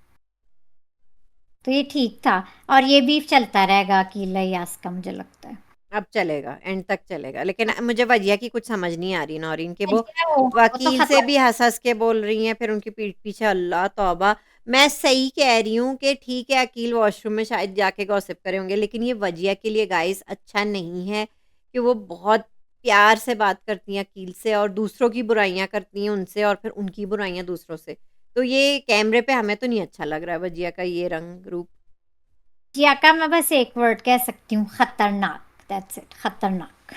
तो ये ठीक था। और ये बीफ चलता रहेगा अकील अय्याज का, मुझे लगता है। अब चलेगा, एंड तक चलेगा। लेकिन मुझे वजिया की कुछ समझ नहीं आ रही नौरीन कि वो वो तो वकील से खत्म। भी हँस-हँस के बोल रही हैं, फिर उनकी पीठ पीछे अल्लाह तौबा! मैं सही कह रही हूँ कि ठीक है अकील वॉशरूम में शायद जाके गॉसिप करे होंगे, लेकिन ये वजिया के लिए गाइस अच्छा नहीं है कि वो बहुत प्यार से बात करती हैं अकील से और दूसरों की बुराइयाँ करती हैं उनसे और फिर उनकी बुराइयाँ दूसरों से। तो ये कैमरे पे हमें तो नहीं अच्छा लग रहा है वजिया का ये रंग रूप। जिया का मैं बस एक वर्ड कह सकती हूँ, खतरनाक। दैट्स इट, खतरनाक।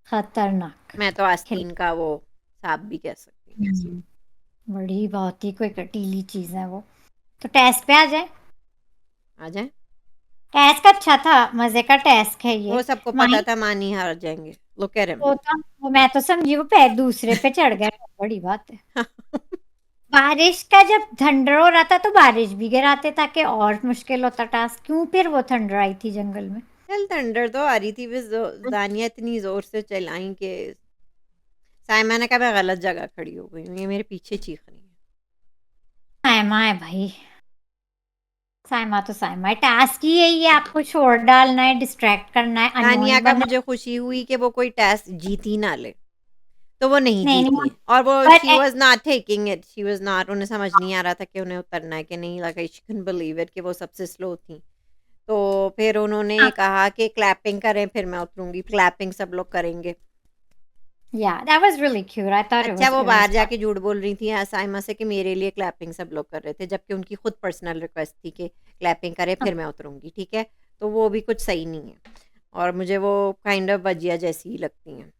खतरनाक मैं तो खिल आस्तीन का वो साँप भी कह सकती हूँ। बड़ी बहुत ही कोई कटीली चीज है वो। तो टेस्ट पे आ जाए। आ जाएँ? टास्क अच्छा था, मजे का टास्क है ये। वो सबको पता माही था मानी हार जाएँगे। Look at him. तो था, वो मैं तो समझी वो पैर दूसरे पे चढ़ गए, बहुत बड़ी बात है। बारिश का जब थंडर हो रहा था तो बारिश भी गिराते ताकि और मुश्किल होता टास्क, क्यों फिर वो थंडर आई थी जंगल में। चल थंडर तो आ रही थी बस दानिया इतनी ज़ोर से चिल्लाई कि साइमा ने कहा मैं गलत जगह खड़ी हो गई हूँ, ये मेरे पीछे चीख रही है। साइमा है भाई, साइमा तो साइमा है, टास्क ही यही है, आपको शोर डालना है, डिस्ट्रैक्ट करना है, दानिया अनोइंग का बनना मुझे खुशी हुई कि वो कोई टेस्ट जीत ही ना ले, तो वो नहीं नहीं जीती नहीं। है और वो पर she was not taking it, she was not उन्हें समझ नहीं आ रहा था कि उन्हें उतरना है कि नहीं, like I can't believe it कि वो सबसे स्लो थी। तो फिर उन्होंने कहा कि क्लैपिंग करें फिर मैं उतरूँगी, क्लैपिंग सब लोग करेंगे। या that was really cute, I thought अच्छा वो इट वाज बाहर जाके झूठ बोल रही थी साइमा से कि मेरे लिए क्लैपिंग सब लोग कर रहे थे, जबकि उनकी खुद पर्सनल रिक्वेस्ट थी कि क्लैपिंग करें फिर मैं उतरूँगी, ठीक है? तो वो भी कुछ सही नहीं है और मुझे वो काइंड ऑफ वजिया जैसी ही लगती हैं।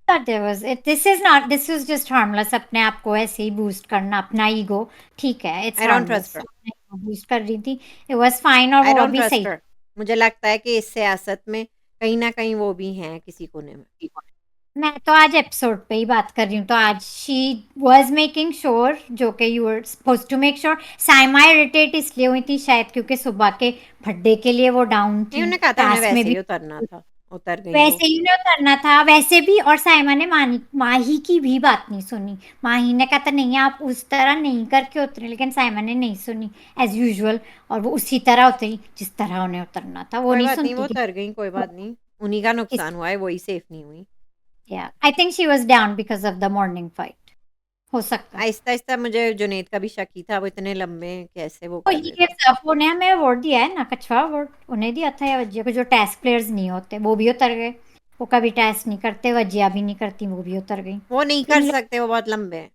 thought there was it, this is not, this was just harmless, अपने आप को ऐसे ही बूस्ट करना, अपना ईगो, ठीक है, it's I don't harmless, trust her, boost कर रही थी, इट वाज फाइन और आई वो डोंट अभी ट्रस्ट सही। हर। मुझे लगता है कि इस सियासत में कहीं न कहीं वो भी हैं किसी कोने में। मैं तो आज एपिसोड पे ही बात कर रही हूँ, तो आज शी वाज मेकिंग श्योर, जो कि you were supposed to make sure. Saima irritate इसलिए हुई थी शायद क्योंकि सुबह के भड्डे के लिए वो डाउन नहीं थी, उन्होंने कहा था उन्हें टास्क में वैसे भी ही उतरना था। उतर गई वो। वैसे ही उन्हें उतरना था वैसे भी, और साइमा ने माही की भी बात नहीं सुनी। माही ने कहा था नहीं आप उस तरह नहीं करके उतरे, लेकिन साइमा ने नहीं सुनी एज यूजुअल, और वो उसी तरह उतरी जिस तरह उन्हें उतरना था। वो कोई नहीं बात नहीं, वो सुनती कि उतर गई, कोई बात नहीं। उन्हीं का इस नुकसान हुआ है, वही सेफ नहीं हुई। या I think she was down because of the morning fight, हो सकता है। आहिस्ता-आहिस्ता मुझे जुनैद का भी शक ही था, वो इतने लंबे कैसे वो तो कर रहे ये थे। सब उन्हें हमें अवार्ड दिया है ना, कछवा अवार्ड उन्हें दिया था, या वजिया को, जो टेस्ट प्लेयर्स नहीं होते वो भी उतर गए। वो कभी टेस्ट नहीं करते, वजिया भी नहीं करती, वो भी उतर गई। वो नहीं कर इन लोग सकते, वो बहुत लंबे हैं।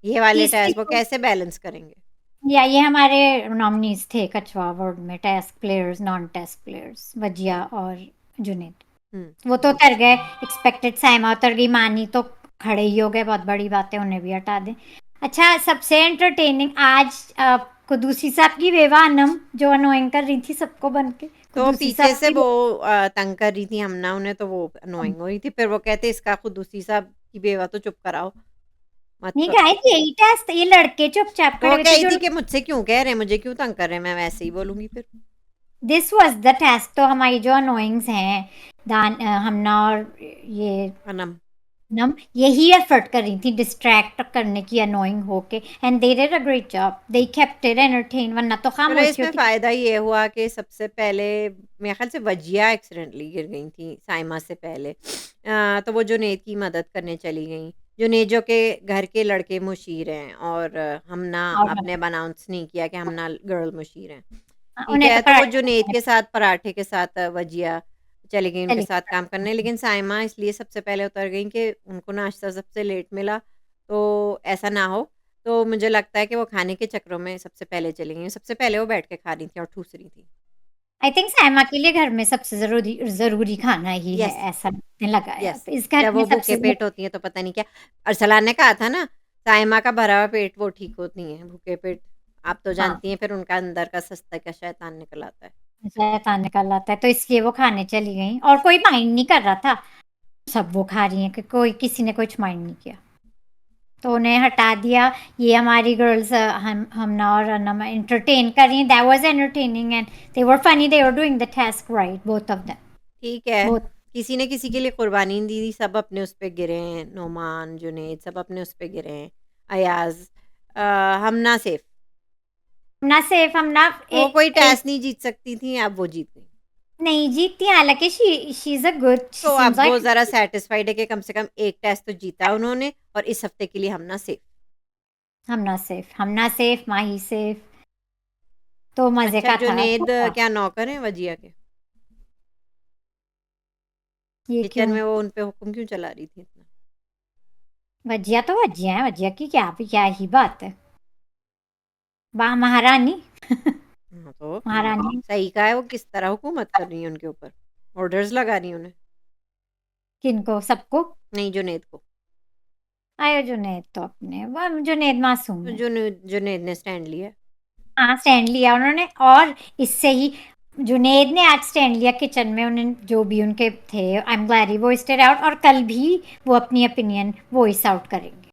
ये वाले तीसरी टेस्ट वो कैसे बैलेंस करेंगे? या ये हमारे नॉमिनीज थे कछवा अवार्ड में, test players non test players, Wajiha और जुनेद। हुँ। वो तो उतर गए, एक्सपेक्टेड। साइमा उतर गई, मानी तो खड़े ही हो गए, बहुत बड़ी बात है, उन्हें भी हटा दें। अच्छा, सबसे एंटरटेनिंग आज कुदूसी साहब की बेवा अनम जो अनोइंग कर रही थी सबको बन के, तो कुदूसी पीछे साहब से की वो तंग कर रही थी हमना उन्हें, तो वो अनोइंग हो रही थी। फिर वो कहते इसका खुदूसी साहब की बेवा तो चुप कराओ, मत नहीं करो। गाइस, यही टेस्ट, ये लड़के चुपचाप तो वो खड़े हुए कह थे रही जो। थी कि मुझसे क्यों कह रहे हैं, मुझे क्यों तंग कर रहे हैं, मैं वैसे ही बोलूँगी फिर। This was the test. तो हमारी जो अनोइंग्स हैं, हमना और ये अनम। नम, यही एफर्ट कर रही थी डिस्ट्रैक्ट करने की अनोइंग होके, and they did a great job, they kept it entertain, वरना तो चलो खामोशी इसमें होती। फ़ायदा ये हुआ कि सबसे पहले मेरे ख़्याल से वजिया एक्सीडेंटली गिर गई थी साइमा से पहले। तो वो जुनैद की मदद करने चली गईं। जुनैद जो कि घर के लड़के मुशीर हैं, और हमना और आपने अब अनाउंस नहीं किया कि हमना गर्ल मुशीर हैं। ठीक उन्हें तो है, तो वो जुनैद पराठे के साथ पराठे के साथ वजिया चली गई उनके चली। साथ काम करने। लेकिन साइमा इसलिए सबसे पहले उतर गईं कि उनको नाश्ता सबसे लेट मिला, तो ऐसा ना हो। तो मुझे लगता है कि वो खाने के चक्करों में सबसे पहले चली गईं। सबसे पहले वो बैठ के खा रही थी और ठूस रही थी। आई थिंक साइमा के लिए घर में सबसे जरूरी जरूरी खाना ही है, यस, ऐसा लगने लगा है यस। अब इस घर जब में वो भूखे सबसे पेट होती हैं तो पता नहीं क्या। अरसलान ने कहा था ना, साइमा का भरा हुआ पेट वो ठीक होती हैं, भूखे पेट आप तो हाँ, जानती हैं फिर उनका अंदर का सस्ता का शैतान निकल आता है। शैतान निकल आता है, तो इसलिए वो खाने चली गई, और कोई माइंड नहीं कर रहा था। सब वो खा रही हैं कि कोई, किसी ने कुछ माइंड नहीं किया, तो उन्हें हटा दिया। ये हमारी गर्ल्स हमना और अनम एंटरटेन कर रही हैं, that was entertaining and they were funny, they were doing the task right, both of them, ठीक है, बोथ। किसी ने किसी के लिए कुर्बानी नहीं दी, सब अपने उस पे गिरे हैं, नोमान, जुनैद सब अपने उस पे गिरे हैं, अयाज़ हमना सेफ। हमना सेफ, हमना वो कोई टास्क नहीं जीत सकती थी, अब वो जीत गई। नहीं जीतती, हालांकि she is a good, she तो सीम्स अब वो लाइक। ज़रा सैटिस्फाइड है कि कम से कम एक टेस्ट तो जीता उन्होंने, और इस हफ्ते के लिए हमना सेफ। हमना सेफ, हमना सेफ, माही सेफ, तो मजे अच्छा, का था, अच्छा जुनैद था। क्या नौकर हैं वजिया के? ये किचन क्यों? में वो उन पे हुक्म क्यों चला रही थी इतना? वजिया तो वजिया है, वजिया की क्या ही बात है, वाह महारानी। हाँ, तो महारानी सही कहा है, वो किस तरह हुकूमत कर रही है उनके ऊपर, ऑर्डर्स लगा रही हैं उन्हें। किनको, सबको? नहीं, जुनैद को। आयो जुनेद तो अपने, वह जुनेद मासूम तो है। जुनैद ने स्टैंड लिया। हाँ, स्टैंड लिया उन्होंने, और इससे ही जुनेद ने आज स्टैंड लिया किचन में, उन्हें जो भी उनके थे, I am glad he voiced out, और कल भी वो अपनी ओपिनियन वॉइस आउट करेंगे।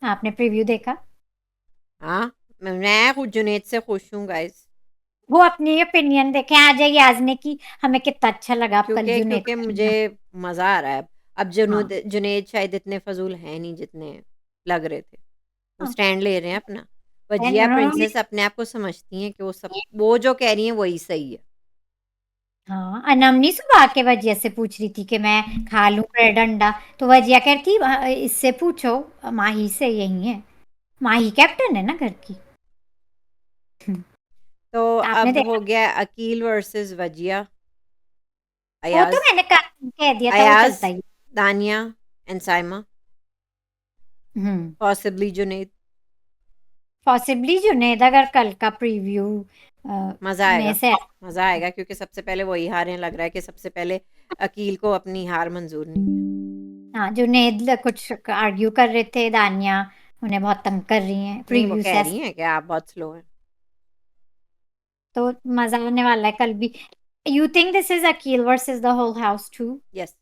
आपने प्रीव्यू देखा? हाँ, मैं खुद जुनैद से खुश हूँ गाइस। वो अपनी ओपिनियन देखें आ जाइए आज ने की, हमें कितना अच्छा लगा, आप कल क्योंकि जुनेद क्योंकि का मुझे opinion। मज़ा आ रहा है अब हाँ जुनैद शायद इतने फजूल हैं नहीं जितने लग रहे थे। वो हाँ, स्टैंड ले रहे हैं अपना। and वजिया उन्होंने, प्रिंसेस अपने आप को समझती हैं कि वो जो कह रही हैं वही सही है। हाँ अनमनी सुबह के वजिया से पूछ रही थी कि मैं खा लूं ब्रेड अंडा, तो वजिया कह रही थी इससे पूछो, माही से, यही है, माही कैप्टन है ना घर की। तो आपने अब हो देखा? गया अकील वर्सेस वजिया, वो तो अयाज, मैंने कह दिया था, वो अयाज, चलता ही। दानिया and Saima, hmm, possibly Junaid. Possibly Junaid, अगर कल का प्रीव्यू मज़ा में आएगा, से। मज़ा आएगा क्योंकि सबसे पहले वही हारे हैं, लग रहा है कि सबसे पहले अकील को अपनी हार मंजूर नहीं है। हाँ, जुनेद कुछ आर्ग्यू कर रहे थे, दानिया उन्हें बहुत तंग कर रही हैं नहीं, वो प्रीव्यू कह से, रही हैं कि आप बहुत स्लो हैं। तो मजा आने वाला है कल भी। You think this is Aqeel versus the whole house too? Yes.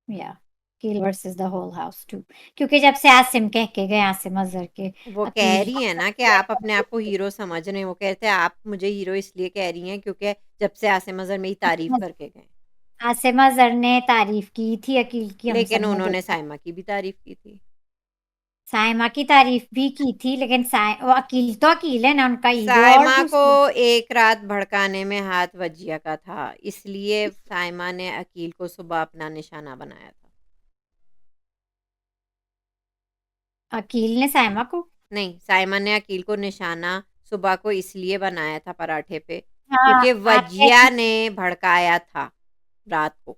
Yeah Aqeel versus the whole house too, क्योंकि जब से आसिम कह के गए, आसिम अजहर के, वो कह अकील रही हैं ना कि आप अपने आप को हीरो समझ रहे हैं। वो कहते हैं आप मुझे हीरो इसलिए कह रही हैं क्योंकि जब से आसिम अज़हर मेरी तारीफ करके गए। आसिम अजहर ने तारीफ की थी अकील की, हम लेकिन सबने उन्होंने देखा। साइमा की भी तारीफ की थी। साइमा की तारीफ भी की थी, लेकिन वो अकील तो अकील है ना, उनका ईगो और साइमा को दूसरी। एक रात भड़काने में हाथ वजिया का था, इसलिए साइमा ने अकील को सुबह अपना निशाना बनाया था। अकील ने साइमा को। नहीं, साइमा ने अकील को निशाना सुबह को इसलिए बनाया था पराठे पे, हाँ, क्योंकि आप वजिया ने भड़काया था रात को।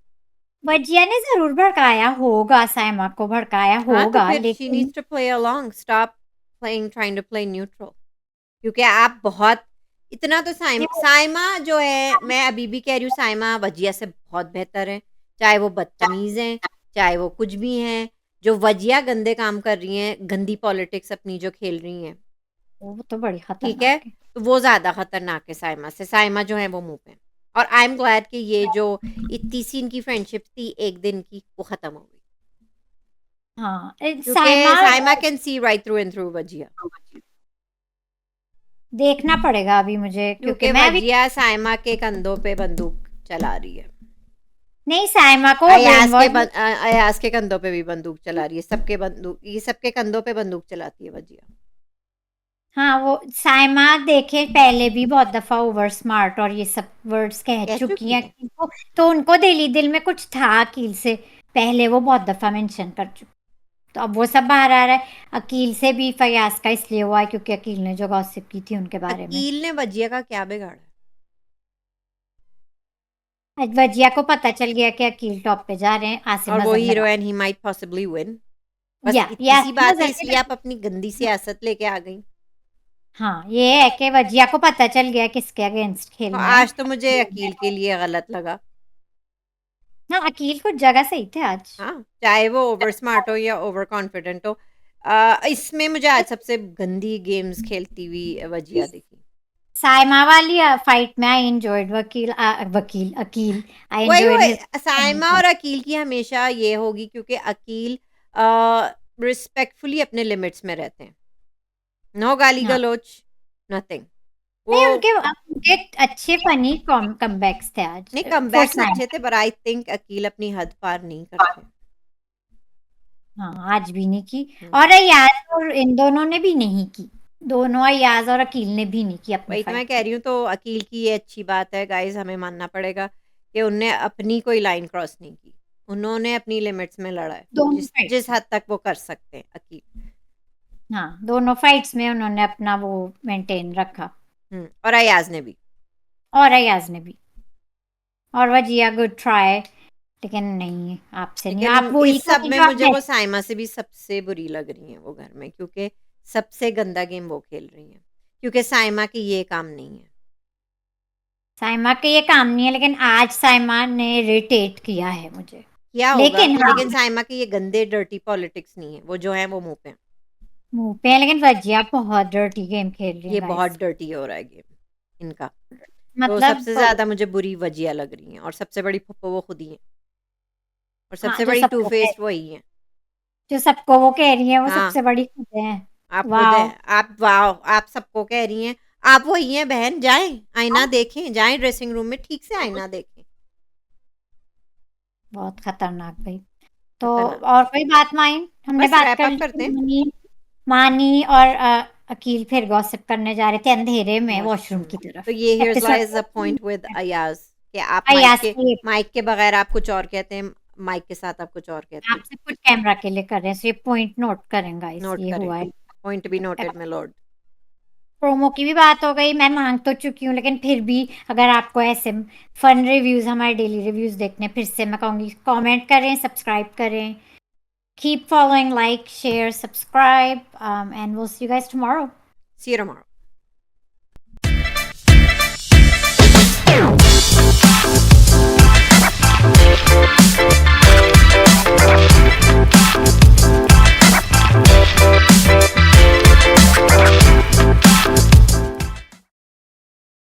वजिया ने जरूर भड़काया होगा, साइमा को भड़काया हाँ, तो होगा, फिर शी लेकिन needs to play along, stop playing trying to play neutral. क्योंकि आप बहुत इतना तो साइमा जो है, मैं अभी भी कह रही हूँ साइमा वजिया से बहुत बेहतर है। चाहे वो बदतमीज़ हैं, चाहे वो कुछ भी हैं। जो वजिया गंदे काम कर रही हैं, गंदी पॉलिटिक्स अपनी जो खेल रही हैं, वो तो बड़ी ठीक है? खतरनाक है। तो वो ज़्यादा खतरनाक है साइमा से। साइमा जो है वो मुँह पे हैं। और आई एम ग्लैड कि ये जो इतनी सी इनकी फ्रेंडशिप थी एक दिन की, वो ख़त्म हो गई। हाँ, क्योंकि Saima Saima can see right through and through Wajiha. देखना पड़ेगा अभी मुझे, क्योंकि क्योंकि मैं भी वजिया साइमा के कंधों पे बंदूक चला रही है। नहीं, साइमा को ब्रेन वॉश। अयाज के कंधों पे भी बंदूक चला रही है। सबके बंदूक, ये सबके कंधों पे बंदूक चलाती है वजिया। हाँ, वो साइमा देखे पहले भी बहुत दफा ओवर स्मार्ट और ये सब वर्ड्स कह कह चुकी चुकी हैं है। अकील को, तो उनको दिल में कुछ था अकील से पहले, वो बहुत दफा मेंशन कर चुकी। तो अब वो सब बाहर आ रहा है। अकील से भी फयाज का इसलिए हुआ है क्योंकि अकील ने जो गॉसिप की थी उनके बारे में। अकील ने वजिया का क्या बिगाड़ा? आज वजिया को पता चल गया कि अकील टॉप पे जा रहे हैं, आसिम और वो अजहर ने hero and he might possibly win. बस या इतनी सी आसिम बात है, अजहर इसलिए ने। आप अपनी गंदी सियासत लेके आ गई। हाँ, ये है कि वजिया को पता चल गया किसके अगेंस्ट तो खेलना है। आज तो मुझे अकील के लिए गलत लगा। हाँ, अकील कुछ जगह सही थे आज। हाँ, चाहे वो ओवर स्मार्ट हो या ओवर कॉन्फिडेंट हो। इसमें मुझे आज सबसे गंदी गेम्स खेलती हुई वजिया दिखी। साइमा वाली फाइट में आई एंजॉयड वकील अकील, आई वही एंजॉयड वही हिज। साइमा और अकील की हमेशा ये होगी, क्योंकि अकील रिस्पेक्टफुली अपने लिमिट्स में रहते हैं। नो गाली हाँ, गलोच, नथिंग। वो नहीं, उनके अच्छे फनी कमबैक्स थे आज नहीं, फॉर कमबैक्स अच्छे साइमा। थे, पर आई थिंक अकील अपनी हद पार नहीं करते। हाँ, आज भी नहीं की। हम्म, और अयाज और इन दोनों ने भी नहीं की। दोनों अयाज और अकील ने भी नहीं की अपनी वही तो मैं फाइट कह में। रही हूँ। तो अकील की ये अच्छी बात है गाइस, हमें मानना पड़ेगा कि उनने अपनी कोई लाइन क्रॉस नहीं की। उन्होंने अपनी लिमिट्स में लड़ा है, दोनों जिस फाइट। जिस हद तक वो कर सकते हैं अकील। हाँ, दोनों फाइट्स में उन्होंने अपना वो मेंटेन रखा। और अयाज ने भी। और अयाज ने भी। और वजिया गुड ट्राई, लेकिन नहीं, आपसे नहीं, लेकिन आप वही इस सब करें में जो आप मुझे वो साइमा से भी सबसे बुरी लग रही हैं वो घर में, क्योंकि सबसे गंदा गेम वो खेल रही हैं। क्योंकि साइमा की ये काम नहीं है। साइमा के ये काम नहीं है, लेकिन आज साइमा ने इरिटेट किया है मुझे। क्या होगा, लेकिन हाँ, लेकिन साइमा के ये गंदे डर्टी पॉलिटिक्स नहीं है, वो जो है वो मुंह पे हैं। मुंह पे है, लेकिन वजिया बहुत डर्टी गेम खेल रही है ये बहुत गाइस। डर्टी हो रहा है गेम इनका। तो मतलब सबसे ज्यादा मुझे बुरी वजिया लग रही हैं, और सबसे बड़ी फुप्पो वो खुद ही हैं, और हाँ, सबसे बड़ी टू फेस्ड वही हैं। जो सबको वो कह रही है वो हाँ, सबसे बड़ी खुद है। आप खुद वाह, हैं। आप वाह, आप सबको कह रही हैं। आप वही हैं बहन, जाएं आईना देखें, जाएं ड्रेसिंग रूम में ठीक से आईना देखें। बहुत खतरनाक भाई। तो खतरनाक। और कोई बात माइन, हमने बस बात रैप कर अप ली करते हैं। मानी। मानी और अकील फिर गॉसिप करने जा रहे थे अंधेरे में वॉशरूम वॉशरूम। की तरफ। तो ये here's episode lies the point with Ayaz, कि आप अयाज की, माइक के बगैर आप कुछ और कहते हैं, माइक के साथ आप कुछ और कहते आप हैं। सब कुछ कैमरा के लिए कर रहे हैं, so ये पॉइंट नोट करें गाइस, नोट ये करें। हुआ है। Point be noted my Lord. Promo की भी बात हो गई, मैं मांग तो चुकी हूँ, लेकिन फिर भी अगर आपको ऐसे फन रिव्यूज, हमारे डेली रिव्यूज देखने, फिर से मैं कहूँगी कमेंट करें, सब्सक्राइब करें, keep following, like, share, subscribe, and we'll see you guys tomorrow. See you tomorrow.